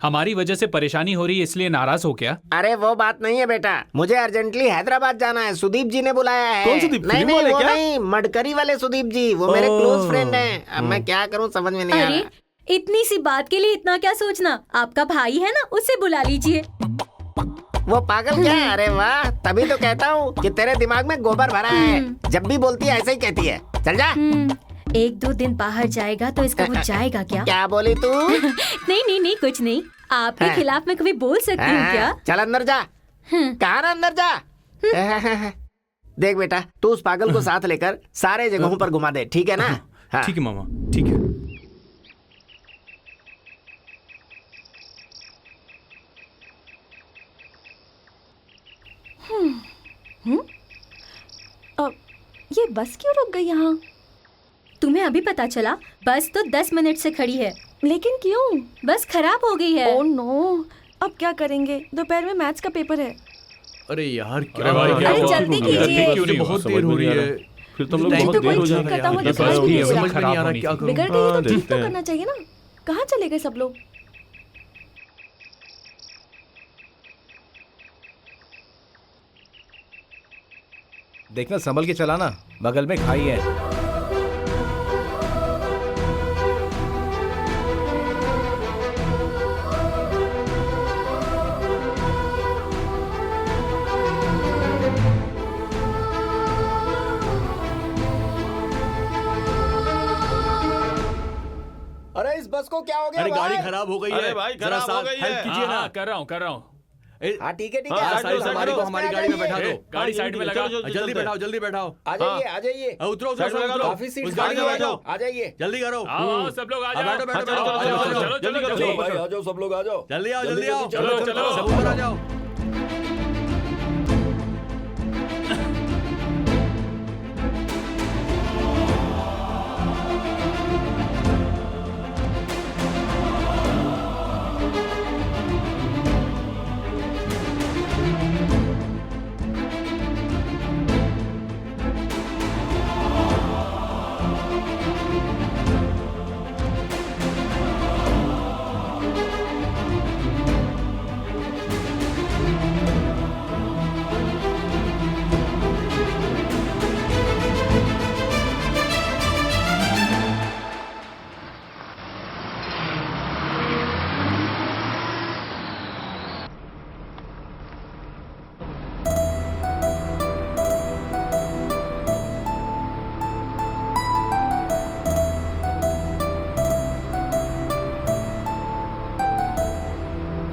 हमारी वजह से परेशानी हो रही है इसलिए नाराज हो क्या? अरे वो बात नहीं है बेटा, मुझे अर्जेंटली हैदराबाद जाना है, सुदीप जी ने बुलाया है। कौन सुदीप? नहीं फिल्म नहीं, वाले वो क्या? नहीं, मडकरी वाले सुदीप जी, वो मेरे क्लोज फ्रेंड हैं। अब मैं क्या करूं, समझ में नहीं आ अरे रहा। इतनी सी बात के लिए इतना क्या सोचना, आपका भाई है ना, उससे बुला लीजिए। वो पागल क्या है? अरे वाह, तभी तो कहता हूँ कि तेरे दिमाग में गोबर भरा है, जब भी बोलती है ऐसे ही कहती है। चल जा। 1-2 दिन बाहर जाएगा तो इसका कुछ जाएगा क्या? क्या बोली तू? नहीं नहीं नहीं, कुछ नहीं। आपके खिलाफ मैं कभी बोल सकती हूँ क्या? चल अंदर जा। कहाँ ना अंदर जा। देख बेटा, तू उस पागल को साथ लेकर सारे जगहों पर घुमा दे, ठीक है ना? हाँ। ठीक है मामा, ठीक है। अब ये बस क्यों रुक गई यहाँ? तुम्हें अभी पता चला? बस तो 10 मिनट से खड़ी है। लेकिन क्यों? बस खराब हो गई है। ओह नो, अब क्या करेंगे? दोपहर में मैथ्स का पेपर है। अरे यार, अरे भाई, क्या अरे हुआ? जल्दी कीजिए। बहुत देर हो रही है। फिर तुम लोग मुझे बहुत तो देर कोई हो ठीक जाएगा करता हुआ यार। दिखाई नहीं दे रहा। समझ में नहीं आ रहा क्या करूं। बिगड़ गई है तो ठीक देखते तो हैं। करना चाहिए ना। कहाँ चले गए सब लोग? देखना, संभल के चलाना, बगल में खाई है। अरे इस बस को क्या हो गया? अरे गाड़ी भाई? खराब हो गई अरे है, भाई, जरा खराब सा हो गई है। हेल्प कीजिए ना। कर रहा हूँ। हाँ ठीक है ठीक हाँ, है। साइड आप लोग साइड हमारी करो, को हमारी गाड़ी में बैठा दो। गाड़ी साइड में लगा। जल्दी बैठाओ, जल्दी बैठाओ। आ जाइए आ जाइए। उतरो, साइड में लगा लो। काफी सीट उस गाड़ी में बैठो। आ जाइए। जल्दी करो। आओ सब लोग आ जाओ। बैठो, बैठो, चलो, बैठो, चलो, बैठो, चलो, जल्दी चलो, करो, जल्दी। भाई आ जाओ, सब लोग आ जाओ। जल्दी आओ, जल्दी आओ। चलो, चलो। सब ऊपर आ जाओ।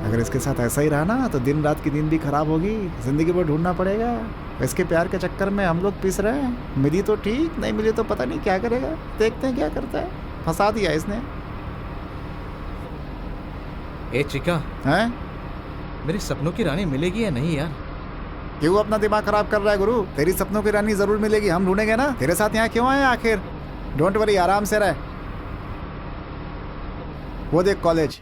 अगर इसके साथ ऐसा ही रहा ना तो दिन रात की नींद भी खराब होगी, जिंदगी भर ढूंढना पड़ेगा। इसके प्यार के चक्कर में हम लोग पिस रहे हैं। मिली तो ठीक, नहीं मिली तो पता नहीं क्या करेगा। देखते हैं क्या करता है। फंसा दिया इसने। ए चिका, हैं? मेरे सपनों की रानी मिलेगी या नहीं यार? क्यों अपना दिमाग खराब कर रहा है गुरु? तेरी सपनों की रानी जरूर मिलेगी, हम ढूंढेंगे ना। तेरे साथ यहाँ क्यों आए आखिर? डोंट वरी, आराम से रह। वो देख college.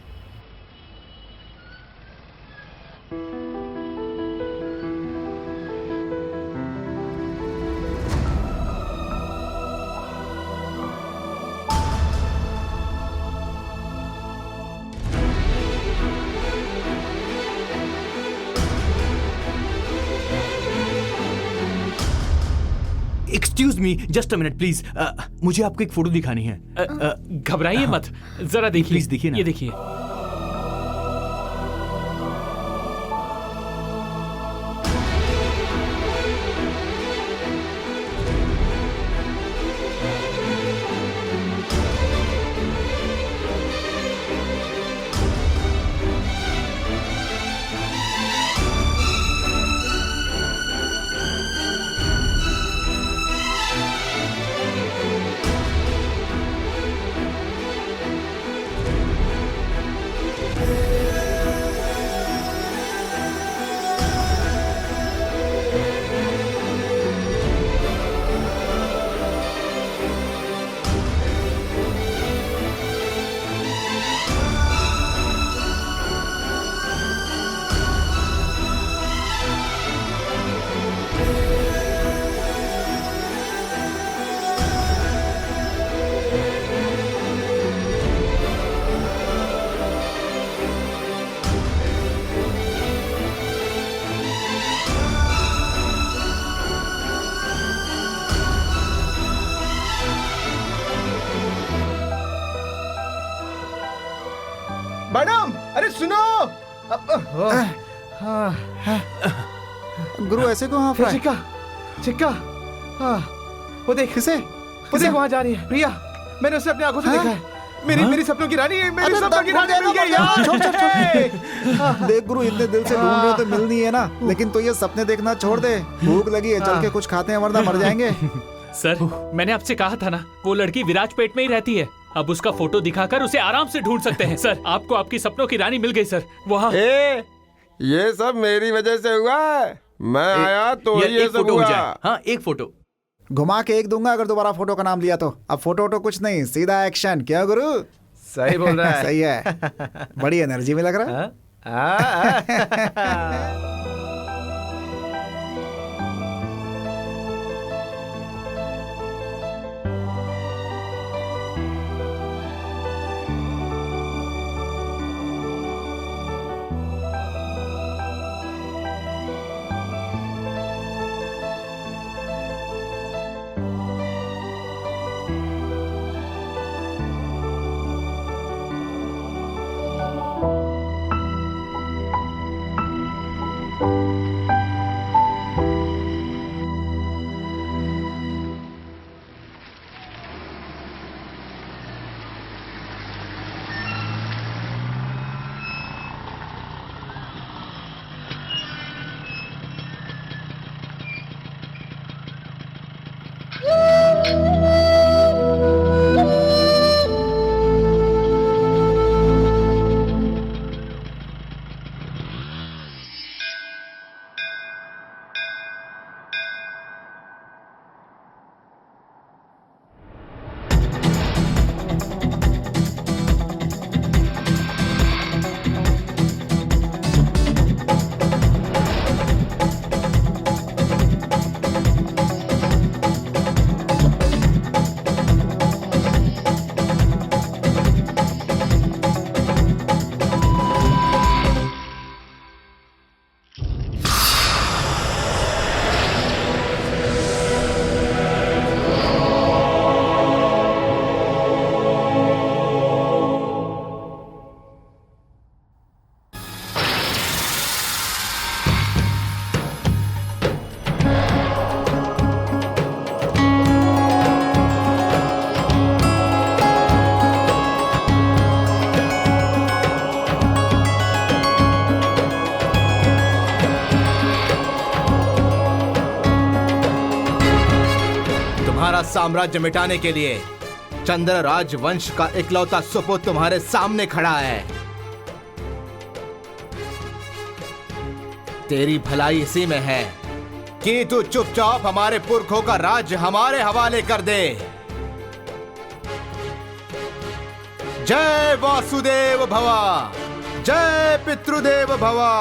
Excuse me, just a minute please. मुझे आपको एक फोटो दिखानी है। घबराइए मत, जरा देखिए। प्लीज देखिए ना। ये देखिए। मैडम, अरे सुनो। गुरु ऐसे क्यों हाफ रहा है? चिक्का, चिक्का, वो देख किसे? वो देख वहाँ जा रही है प्रिया। मैंने उसे अपनी आंखों से देखा है। मेरी सपनों की रानी, मेरी सपनों की रानी मिल गई यार। छोड़ छोड़ छोड़। देख गुरु, इतने दिल से ढूंढ रहे हो तो मिलनी है ना। लेकिन तो ये सपने देखना छोड़ दे। भूख लगी है, चल के कुछ खाते हैं वरना मर जाएंगे। सर, मैंने आपसे कहा था ना, वो लड़की विराजपेट में ही रहती है। अब उसका फोटो दिखाकर उसे आराम से ढूंढ सकते हैं। सर, आपको आपकी सपनों की रानी मिल गई सर। वहाँ ये सब मेरी वजह से हुआ है। मैं आया तो यार, ये एक सब फोटो हो हुआ। जाए। हाँ, एक फोटो। घुमा के एक दूंगा अगर दोबारा फोटो का नाम लिया तो। अब फोटो वोटो कुछ नहीं, सीधा एक्शन। क्या गुरु? सही बोल रहा है। सही है, बड़ी एनर्जी में लग रहा है। तुम्हारा साम्राज्य मिटाने के लिए। चंद्र राजवंश का इकलौता सुपुत्र तुम्हारे सामने खड़ा है। तेरी भलाई इसी में है कि तू चुपचाप हमारे पुरखों का राज्य हमारे हवाले कर दे। जय वासुदेव भवा, जय पितृदेव भवा।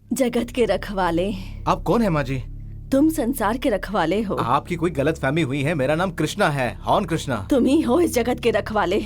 जगत के रखवाले। आप कौन है माँ जी? तुम संसार के रखवाले हो। आपकी कोई गलतफहमी हुई है। मेरा नाम कृष्णा है, हॉर्न कृष्णा। तुम ही हो इस जगत के रखवाले।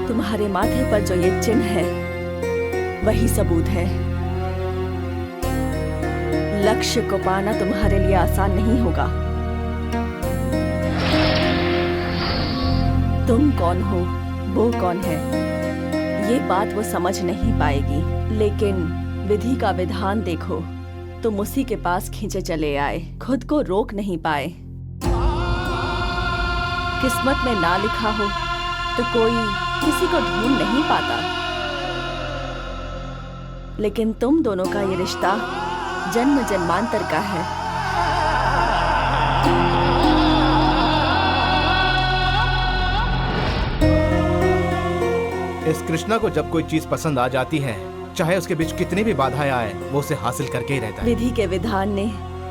तुम्हारे माथे पर जो ये चिन्ह है वही सबूत है। लक्ष्य को पाना तुम्हारे लिए आसान नहीं होगा। तुम कौन हो, वो कौन है, ये बात वो समझ नहीं पाएगी। लेकिन विधि का विधान देखो, तुम उसी के पास खींचे चले आए, खुद को रोक नहीं पाए। किस्मत में ना लिखा हो तो कोई किसी को ढूंढ नहीं पाता। लेकिन तुम दोनों का ये रिश्ता जन्म जन्मांतर का है। इस कृष्णा को जब कोई चीज पसंद आ जाती है, चाहे उसके बीच कितनी भी बाधाएं आए, वो उसे हासिल करके ही रहता है। विधि के विधान ने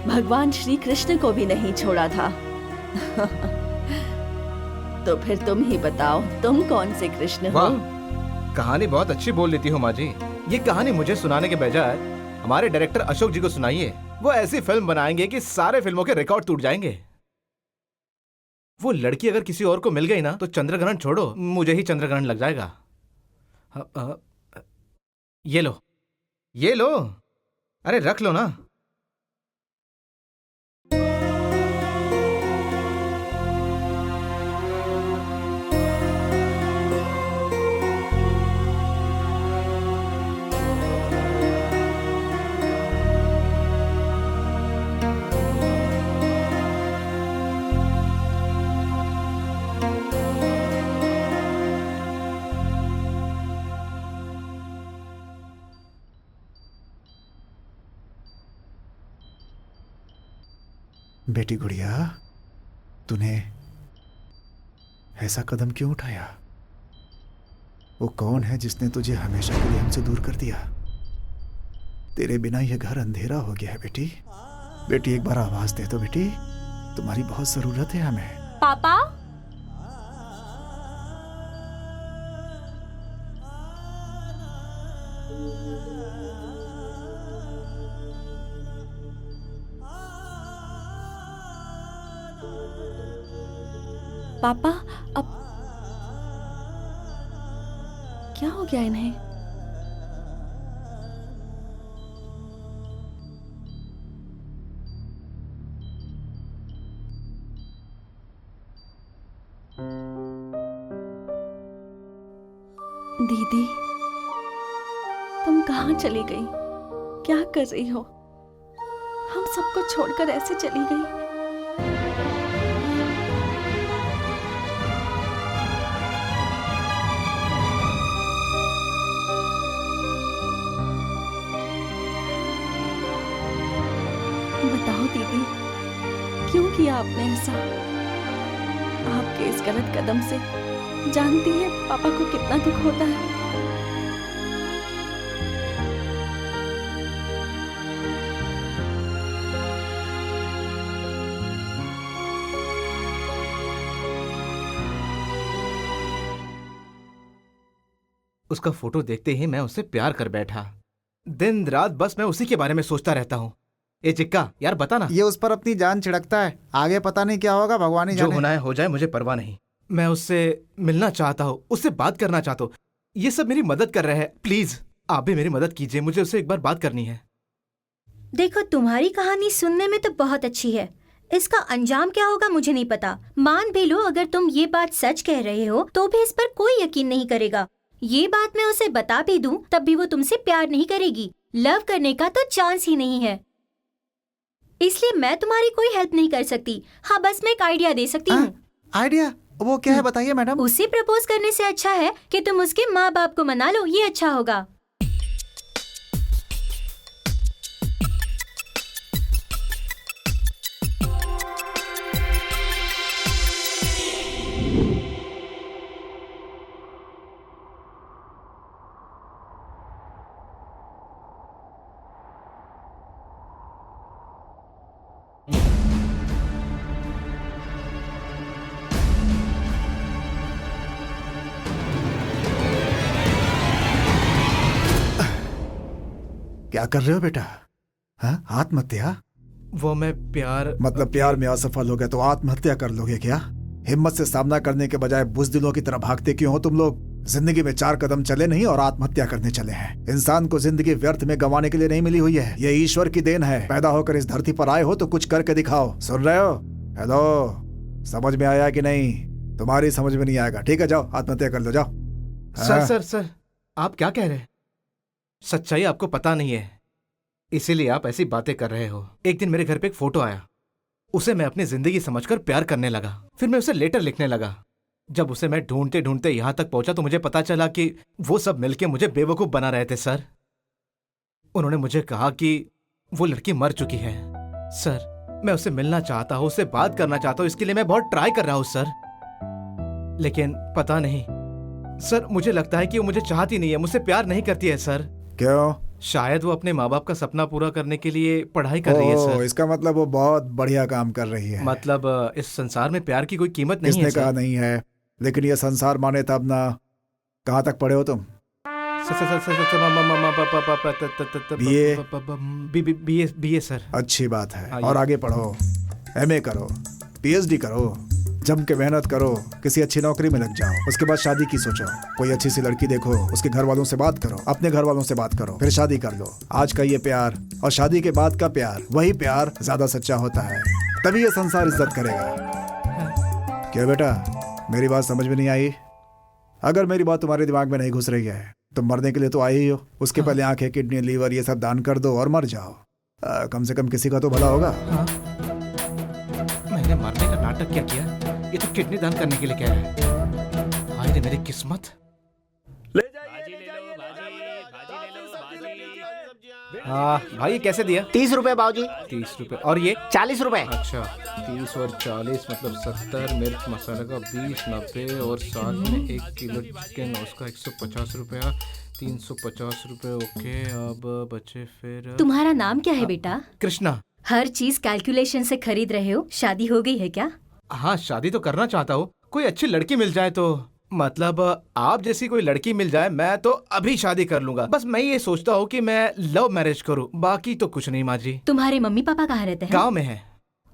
भगवान श्री कृष्ण को भी नहीं छोड़ा था। तो फिर तुम ही बताओ, तुम कौन से कृष्ण हो? वाह, कहानी बहुत अच्छी बोल लेती हो माँ जी। ये कहानी मुझे सुनाने के बजाय हमारे डायरेक्टर अशोक जी को सुनाइए। वो ऐसी फिल्म बनाएंगे कि सारे फिल्मों के रिकॉर्ड टूट जाएंगे। वो लड़की अगर किसी और को मिल गई ना, तो चंद्रग्रहण छोड़ो, मुझे ही चंद्रग्रहण लग जाएगा। ये लो, ये लो, अरे रख लो ना। बेटी गुड़िया, तूने ऐसा कदम क्यों उठाया? वो कौन है जिसने तुझे हमेशा के लिए हमसे दूर कर दिया? तेरे बिना ये घर अंधेरा हो गया है बेटी। बेटी एक बार आवाज दे दो बेटी, तुम्हारी बहुत जरूरत है हमें। पापा, पापा, अब क्या हो गया इन्हें? दीदी, तुम कहाँ चली गई? क्या कर रही हो? हम सबको छोड़कर ऐसे चली गई। बताओ दीदी, क्यों किया आपने ऐसा? आपके इस गलत कदम से जानती है पापा को कितना दुख होता है। उसका फोटो देखते ही मैं उससे प्यार कर बैठा। दिन रात बस मैं उसी के बारे में सोचता रहता हूँ। ए चिक्का, यार बता ना। ये उस पर अपनी जान छिड़कता है, आगे पता नहीं क्या होगा, भगवान ही जाने। जो होना है हो जाए, मुझे परवाह नहीं। मैं उससे मिलना चाहता हूँ, उससे बात करना चाहता हूँ। ये सब मेरी मदद कर रहे हैं। प्लीज आप भी मेरी मदद कीजिए, मुझे उससे एक बार बात करनी है। देखो, तुम्हारी कहानी सुनने में तो बहुत अच्छी है, इसका अंजाम क्या होगा मुझे नहीं पता। मान भी लो अगर तुम ये बात सच कह रहे हो, तो भी इस पर कोई यकीन नहीं करेगा। ये बात मैं उसे बता भी दूं, तब भी वो तुमसे प्यार नहीं करेगी। लव करने का तो चांस ही नहीं है, इसलिए मैं तुम्हारी कोई हेल्प नहीं कर सकती। हाँ, बस मैं एक आइडिया दे सकती हूँ। आइडिया? वो क्या है बताइए मैडम। उसे प्रपोज करने से अच्छा है कि तुम उसके माँ बाप को मना लो, ये अच्छा होगा। क्या कर रहे हो बेटा? हाँ, आत्महत्या? वो मैं प्यार मतलब प्यार में असफल हो गए तो आत्महत्या कर लोगे क्या? हिम्मत से सामना करने के बजाय बुज़दिलों की तरह भागते क्यों हो तुम लोग? जिंदगी में 4 कदम चले नहीं और आत्महत्या करने चले हैं। इंसान को जिंदगी व्यर्थ में गंवाने के लिए नहीं मिली हुई है, ये ईश्वर की देन है। पैदा होकर इस धरती पर आए हो तो कुछ करके दिखाओ। सुन रहे हो? हेलो, समझ में आया कि नहीं? तुम्हारी समझ में नहीं आएगा। ठीक है, जाओ आत्महत्या कर लो, जाओ। सर, आप क्या कह रहे हैं? सच्चाई आपको पता नहीं है, इसीलिए आप ऐसी बातें कर रहे हो। एक दिन मेरे घर पे एक फोटो आया, उसे मैं अपनी जिंदगी समझकर प्यार करने लगा। फिर मैं उसे लेटर लिखने लगा। जब उसे मैं ढूंढते ढूंढते यहाँ तक पहुंचा तो मुझे पता चला कि वो सब मिलके मुझे बेवकूफ बना रहे थे। सर, उन्होंने मुझे कहा कि वो लड़की मर चुकी है। सर, मैं उससे मिलना चाहता हूँ, उससे बात करना चाहता हूँ, इसके लिए मैं बहुत ट्राई कर रहा हूँ सर, लेकिन पता नहीं सर, मुझे लगता है कि वो मुझे चाहती नहीं है, मुझसे प्यार नहीं करती है सर। क्यों? शायद वो अपने माँ बाप का सपना पूरा करने के लिए पढ़ाई कर रही है सर। इसका मतलब वो बहुत बढ़िया काम कर रही है। मतलब इस संसार में प्यार की कोई कीमत नहीं है किसने कहा सर? नहीं है, लेकिन ये संसार माने तब ना। कहाँ तक पढ़े हो तुम? BA sir. अच्छी बात है, और आगे पढ़ो, एमए करो, पीएचडी करो, जम के मेहनत करो, किसी अच्छी नौकरी में लग जाओ। उसके बाद शादी की सोचो, कोई अच्छी सी लड़की देखो, उसके घर वालों से बात करो, अपने घर वालों से बात करो, फिर शादी कर लो। आज का ये प्यार और शादी के बाद का प्यार, वही प्यार ज्यादा सच्चा होता है, तभी ये संसार इज्जत करेगा। क्यों बेटा, मेरी बात समझ में नहीं आई? अगर मेरी बात तुम्हारे दिमाग में नहीं घुस रही है तो मरने के लिए तो आई ही हो। उसके पहले आंखें, किडनी, लीवर ये सब दान कर दो और मर जाओ। कम से कम किसी का तो भला होगा। मैंने मरने का नाटक क्या किया? ये तो किडनी दान करने के लिए कह रहा है। हाय रे मेरी किस्मत। हाँ भाई, कैसे दिया? 30 रुपए बाबूजी। 30 रुपए। और ये 40 रुपए। अच्छा, 30 और 40 मतलब 70। मिर्च मसाले का 20, 90 और साथ में 1 किलो चिकन, उसका 150 रुपया, 350 रुपए। ओके, अब बचे फिर। तुम्हारा नाम क्या है बेटा? कृष्णा। हर चीज कैलकुलेशन से खरीद रहे हो? शादी हो गई है क्या? हाँ, शादी तो करना चाहता हूँ, कोई अच्छी लड़की मिल जाए तो। मतलब आप जैसी कोई लड़की मिल जाए, मैं तो अभी शादी कर लूंगा। बस मैं ये सोचता हूँ कि मैं लव मैरिज करूँ, बाकी तो कुछ नहीं माँ जी। तुम्हारे मम्मी पापा कहाँ रहते हैं? गांव में है।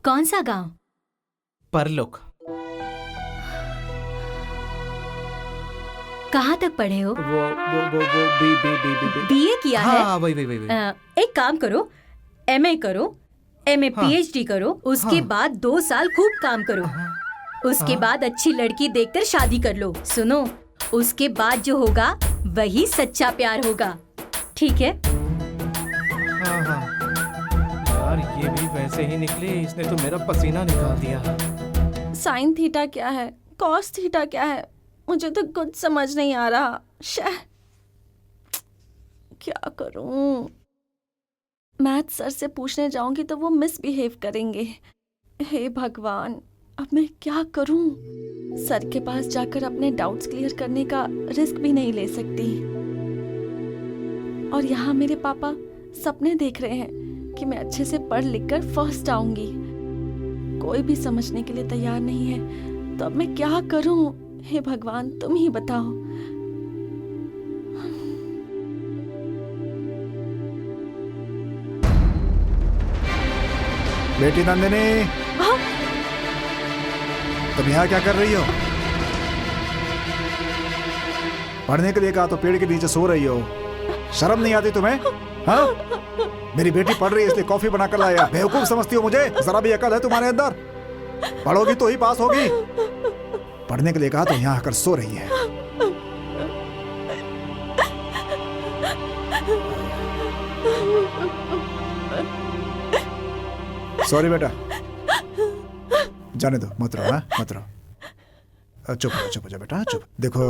कौन सा गांव? परलोक। कहाँ तक पढ़े हो? वो बीए किया है? हाँ, वही। एक काम करो, एमए करो, एमए पीएचडी करो, उसके बाद 2 साल खूब काम करो, उसके बाद अच्छी लड़की देखकर शादी कर लो। सुनो, उसके बाद जो होगा वही सच्चा प्यार होगा, ठीक है? हाँ। यार ये भी वैसे ही निकली, इसने तो मेरा पसीना निकाल दिया। साइन थीटा क्या है, कॉस थीटा क्या है, मुझे तो कुछ समझ नहीं आ रहा। क्या करूं? मैथ सर से पूछने जाऊंगी तो वो मिसबिहेव करेंगे। हे भगवान, अब मैं क्या करूं? सर के पास जाकर अपने डाउट्स क्लियर करने का रिस्क भी नहीं ले सकती। और यहाँ मेरे पापा सपने देख रहे हैं कि मैं अच्छे से पढ़ लिख कर फर्स्ट आऊंगी। कोई भी समझने के लिए तैयार नहीं है, तो अब मैं क्या करूं? हे भगवान, तुम ही बताओ। बेटी नंदिनी, तुम यहाँ क्या कर रही हो? पढ़ने के लिए कहा तो पेड़ के नीचे सो रही हो। शर्म नहीं आती तुम्हें? हाँ? मेरी बेटी पढ़ रही है इसलिए कॉफी बनाकर लाया। बेवकूफ समझती हो मुझे? जरा भी अकल है तुम्हारे अंदर? पढ़ोगी तो ही पास होगी। पढ़ने के लिए कहा तो यहाँ आकर सो रही है। सॉरी बेटा, जाने दो, मत रहो, मत रहो। चुप हो जा बेटा, चुप। देखो,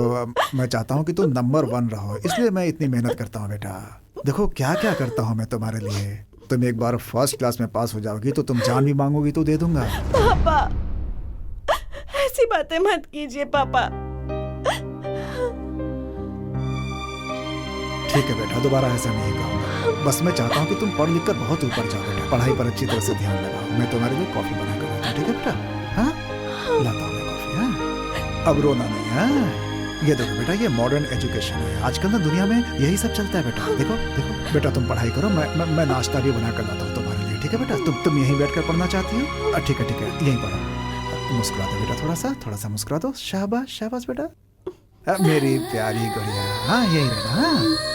मैं चाहता हूँ कि तुम नंबर 1 रहो, इसलिए मैं इतनी मेहनत करता हूँ बेटा। देखो क्या क्या करता हूँ मैं तुम्हारे लिए। तुम एक बार फर्स्ट क्लास में पास हो जाओगी तो तुम जान भी मांगोगी तो दे दूंगा। पापा, ऐसी बातें मत कीजिए पापा। ठीक है बेटा, दोबारा ऐसा नहीं कहूँगा। बस मैं चाहता हूँ कि तुम पढ़ लिख कर बहुत ऊपर जाओ बेटा। पढ़ाई पर अच्छी तरह से ध्यान लगाओ। मैं तुम्हारे लिए कॉफी बना कर लाता हूँ, ठीक है बेटा? हाँ, लाता हूँ मैं कॉफी। हाँ, अब रोना नहीं। हाँ, ये देखो बेटा, ये मॉडर्न एजुकेशन है। आजकल ना दुनिया में यही सब चलता है बेटा। देखो देखो बेटा, तुम पढ़ाई करो, मैं नाश्ता भी बना कर लाता हूँ तुम्हारे लिए, ठीक है बेटा? तुम यहीं बैठ कर पढ़ना चाहती हो? ठीक है, यहीं पढ़ो। मुस्कुरा दो बेटा, थोड़ा सा मुस्कुरा दो। शाबाश शाबाश बेटा, मेरी प्यारी गुड़िया। हाँ, यही रहना। हाँ,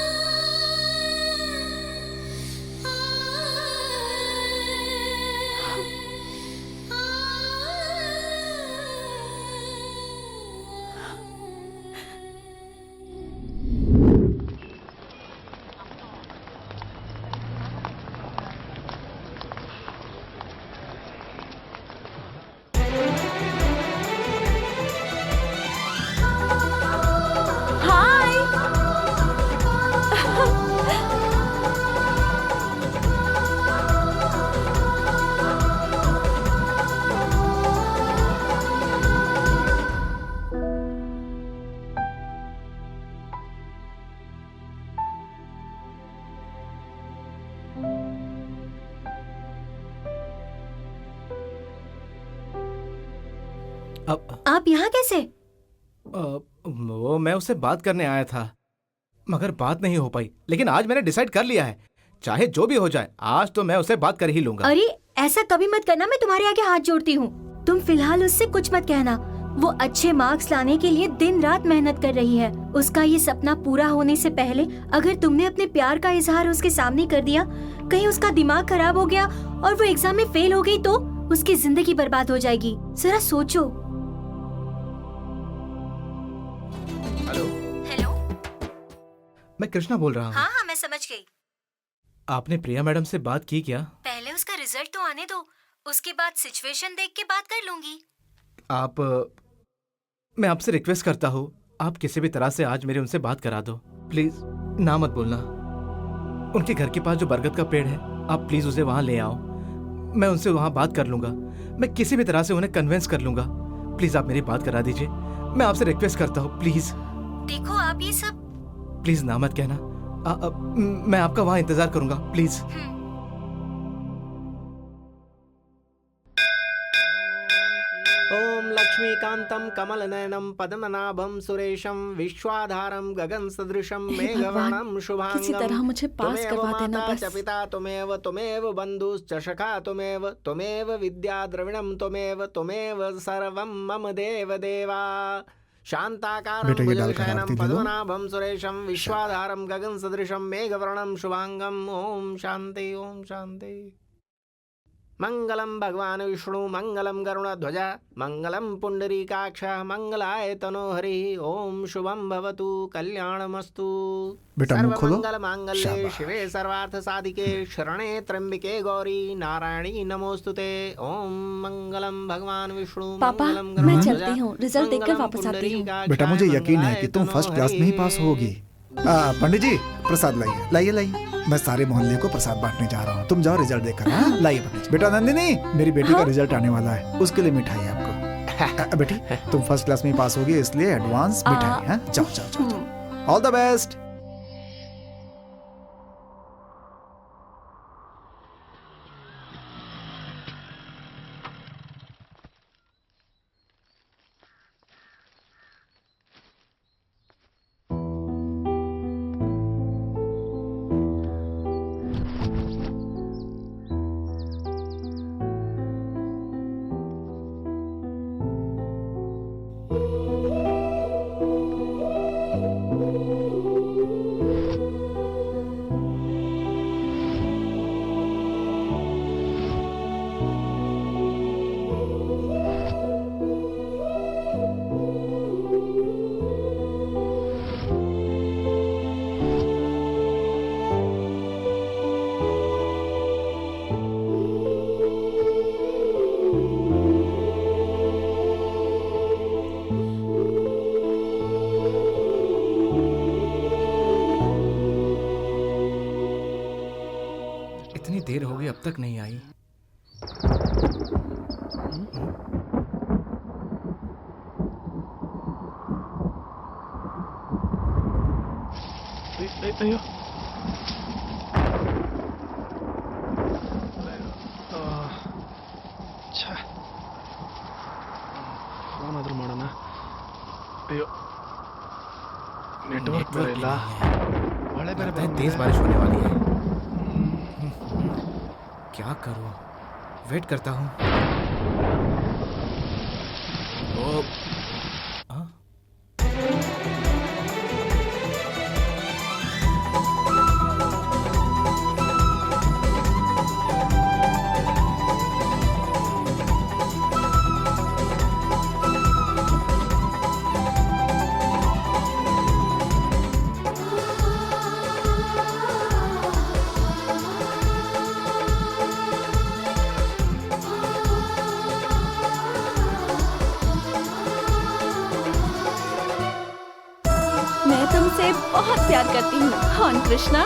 आप यहाँ कैसे? वो मैं उससे बात करने आया था, मगर बात नहीं हो पाई। लेकिन आज मैंने डिसाइड कर लिया है, चाहे जो भी हो जाए, आज तो मैं उससे बात कर ही लूंगा। अरे ऐसा कभी मत करना, मैं तुम्हारे आगे हाथ जोड़ती हूँ। तुम फिलहाल उससे कुछ मत कहना। वो अच्छे मार्क्स लाने के लिए दिन रात मेहनत कर रही है। उसका ये सपना पूरा होने से पहले अगर तुमने अपने प्यार का इजहार उसके सामने कर दिया, कहीं उसका दिमाग खराब हो गया और वो एग्जाम में फेल हो गई तो उसकी जिंदगी बर्बाद हो जाएगी। जरा सोचो। हेलो, मैं कृष्णा बोल रहा हूँ। हाँ, मैं समझ गई। आपने प्रिया मैडम से बात की क्या? पहले उसका रिजल्ट तो आने दो, उसके बाद सिचुएशन देख के बात कर लूंगी। मैं आपसे रिक्वेस्ट करता हूँ, आप किसी भी तरह से आज मेरे उनसे बात करा दो प्लीज। ना मत बोलना। उनके घर के पास जो बरगद का पेड़ है, आप प्लीज उसे वहां ले आओ। मैं उनसे वहां बात कर लूंगा। मैं किसी भी तरह से उन्हें कन्विंस कर लूंगा। प्लीज आप मेरी बात करा दीजिए। मैं आपसे रिक्वेस्ट करता हूँ, प्लीज। देखो आप ये सब प्लीज ना मत कहना। मैं आपका वहां इंतजार करूंगा, प्लीज। ओम लक्ष्मीकांतं कमलनयनं पद्मनाभं सुरेशं विश्वाधारं गगन सदृशं मेघवर्णं शुभांगं। किसी तरह मुझे पास करवा देना बस। च पिता त्वमेव बंधुश्च सखा त्वमेव विद्या द्रविणं त्वमेव सर्वं मम देव देवा। शांताकारं भुजगशयनं पद्मनाभं सुरेशं विश्वाधारं गगन सदृशं मेघवर्णं शुभांगं। ओम शांति ओम शांति। मंगलम भगवान विष्णु मंगलम गरुड़ध्वज मंगलम पुंडरीकाक्ष मंगलाय तनोहरि। ओम शुभम भवतु कल्याणमस्तु। बेटा मुंह खोलो। सर्वमंगल मांगल्ये शिवे सर्वार्थ साधिके शरणे त्र्यंबिके गौरी नारायणी नमोस्तुते। ओम मंगलम भगवान विष्णु। पापा, मैं चलती हूँ, रिजल्ट देखकर वापस आती हूँ। बेटा मुझे यकीन है कि तुम फर्स्ट क्लास में ही पास होगी। पंडित जी प्रसाद लाइए लाइए लाइए। मैं सारे मोहल्ले को प्रसाद बांटने जा रहा हूँ। तुम जाओ रिजल्ट देखकर। हाँ लाइए पंडित जी। बेटा नंदिनी, मेरी बेटी का रिजल्ट आने वाला है, उसके लिए मिठाई है आपको। बेटी तुम फर्स्ट क्लास में ही पास होगी, इसलिए एडवांस मिठाई है। जाओ जाओ जाओ। All the best. देर हो गई, अब तक नहीं आई। ಫೋನ್ ಆದ್ರೂ ಮಾಡೋಣ. ಅಯ್ಯೋ ನೆಟ್ವರ್ಕ್ ಬೇರೆ ಇಲ್ಲ. ಮಳೆ ಬೇರೆ तेज बारिश होने वाली है। क्या करूं? वेट करता हूं। मैं तुमसे बहुत प्यार करती हूँ। हाँ कृष्णा।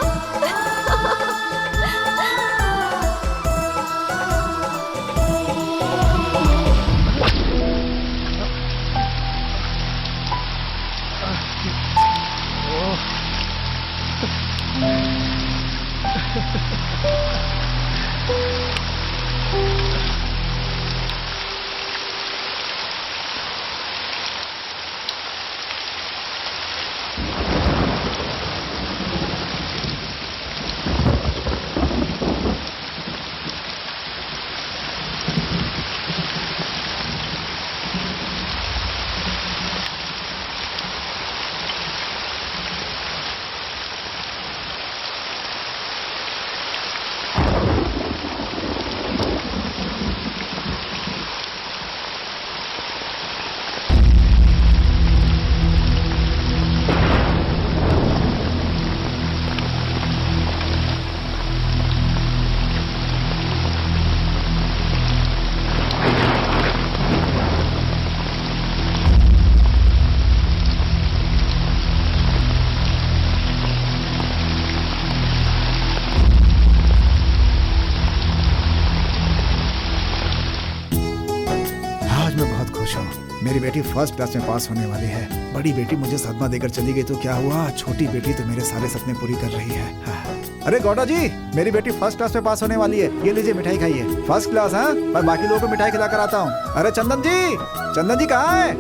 मेरी बेटी फर्स्ट क्लास में पास होने वाली है। बड़ी बेटी मुझे सदमा देकर चली गई तो क्या हुआ, छोटी बेटी तो मेरे सारे सपने पूरी कर रही है। हाँ। अरे गौड़ा जी, मेरी बेटी फर्स्ट क्लास में पास होने वाली है, ये लीजिए मिठाई खाइए। First class? हाँ, मैं बाकी लोगों को मिठाई खिला कर आता हूँ। अरे चंदन जी कहाँ है?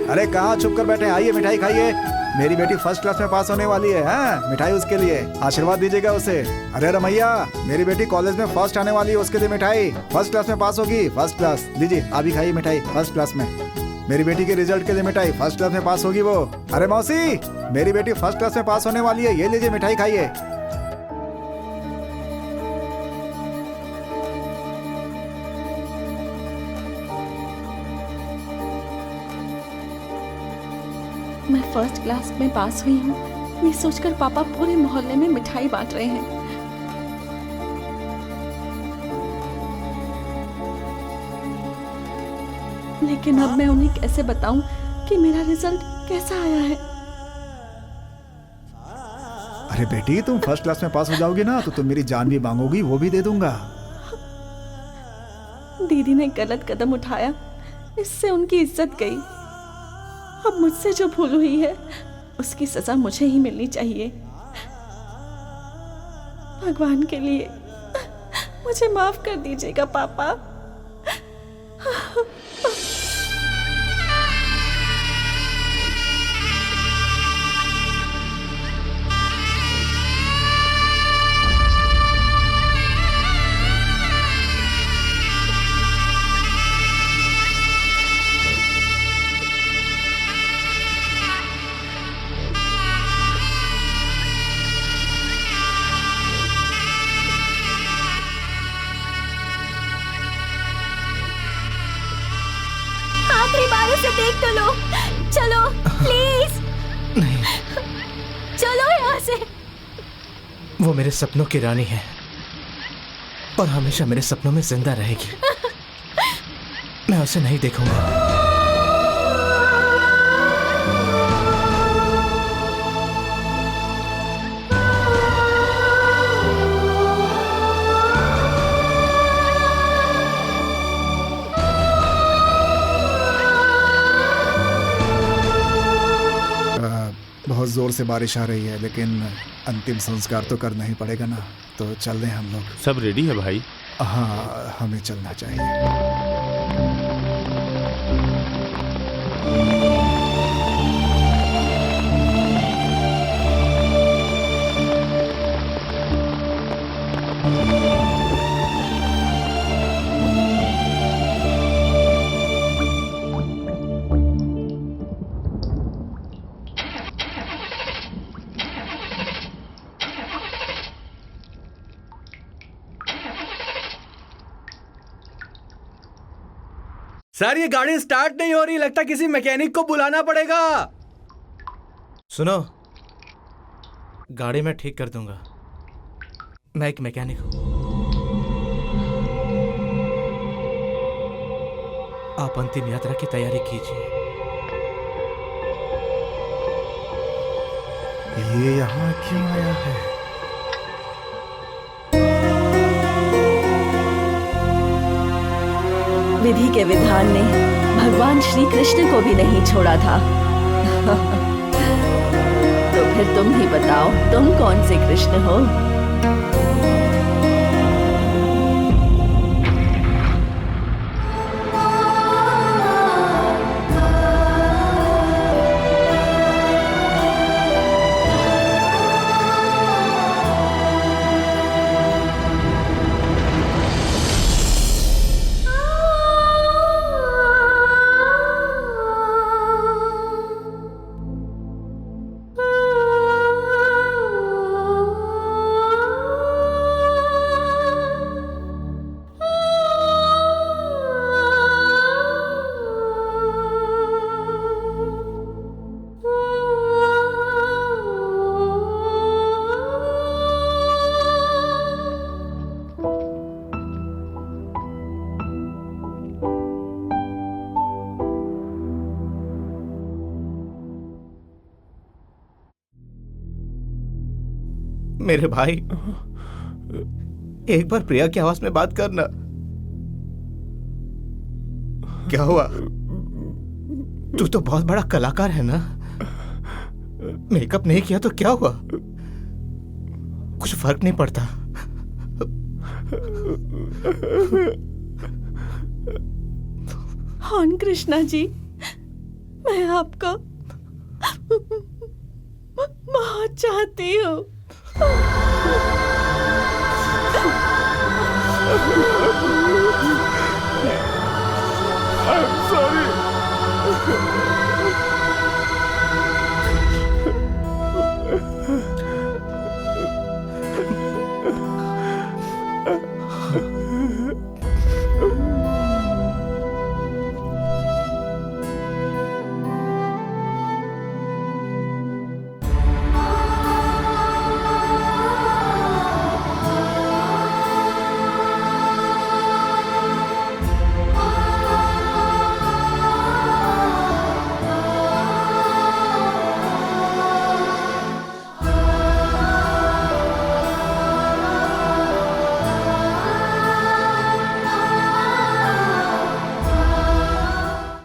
अरे कहाँ छुप कर बैठे, आइए मिठाई खाइए। मेरी बेटी फर्स्ट क्लास में पास होने वाली है। हाँ, मिठाई उसके लिए, आशीर्वाद दीजिएगा उसे। अरे रमैया, मेरी बेटी कॉलेज में फर्स्ट आने वाली है, उसके लिए मिठाई। फर्स्ट क्लास में पास होगी, फर्स्ट क्लास। लीजिए आप भी खाइए मिठाई, फर्स्ट क्लास में। मेरी बेटी के रिजल्ट के लिए मिठाई, फर्स्ट क्लास में पास होगी वो। अरे मौसी, मेरी बेटी फर्स्ट क्लास में पास होने वाली है, ये लीजिए मिठाई खाइए। मैं फर्स्ट क्लास में पास हुई हूँ, ये सोचकर पापा पूरे मोहल्ले में मिठाई बांट रहे हैं। लेकिन अब मैं उन्हें कैसे बताऊं कि मेरा रिजल्ट कैसा आया है? अरे बेटी, तुम फर्स्ट क्लास में पास हो जाओगी ना तो तुम मेरी जान भी मांगोगी, वो भी दे दूंगा। दीदी ने गलत कदम उठाया, इससे उनकी इज्जत गई। अब मुझसे जो भूल हुई है उसकी सजा मुझे ही मिलनी चाहिए। भगवान के लिए मुझे माफ कर दीजिएगा पापा। आखिरी बार उसे देख तो लो, चलो प्लीज। नहीं, चलो यहाँ से। वो मेरे सपनों की रानी है और हमेशा मेरे सपनों में जिंदा रहेगी। मैं उसे नहीं देखूंगा। बहुत जोर से बारिश आ रही है, लेकिन अंतिम संस्कार तो करना ही पड़ेगा ना, तो चल रहे हैं हम लोग। सब रेडी है भाई? हाँ, हमें चलना चाहिए। सर, ये गाड़ी स्टार्ट नहीं हो रही, लगता किसी मैकेनिक को बुलाना पड़ेगा। सुनो, गाड़ी मैं ठीक कर दूंगा, मैं एक मैकेनिक हूं। आप अंतिम यात्रा की तैयारी कीजिए। ये यहाँ क्यों आया है? विधि के विधान ने भगवान श्री कृष्ण को भी नहीं छोड़ा था। तो फिर तुम ही बताओ, तुम कौन से कृष्ण हो? मेरे भाई, एक बार प्रिया की आवाज में बात करना। क्या हुआ? तू तो बहुत बड़ा कलाकार है ना, मेकअप नहीं किया तो क्या हुआ, कुछ फर्क नहीं पड़ता। हाँ कृष्णा जी, मैं आपको बहुत चाहती हूँ।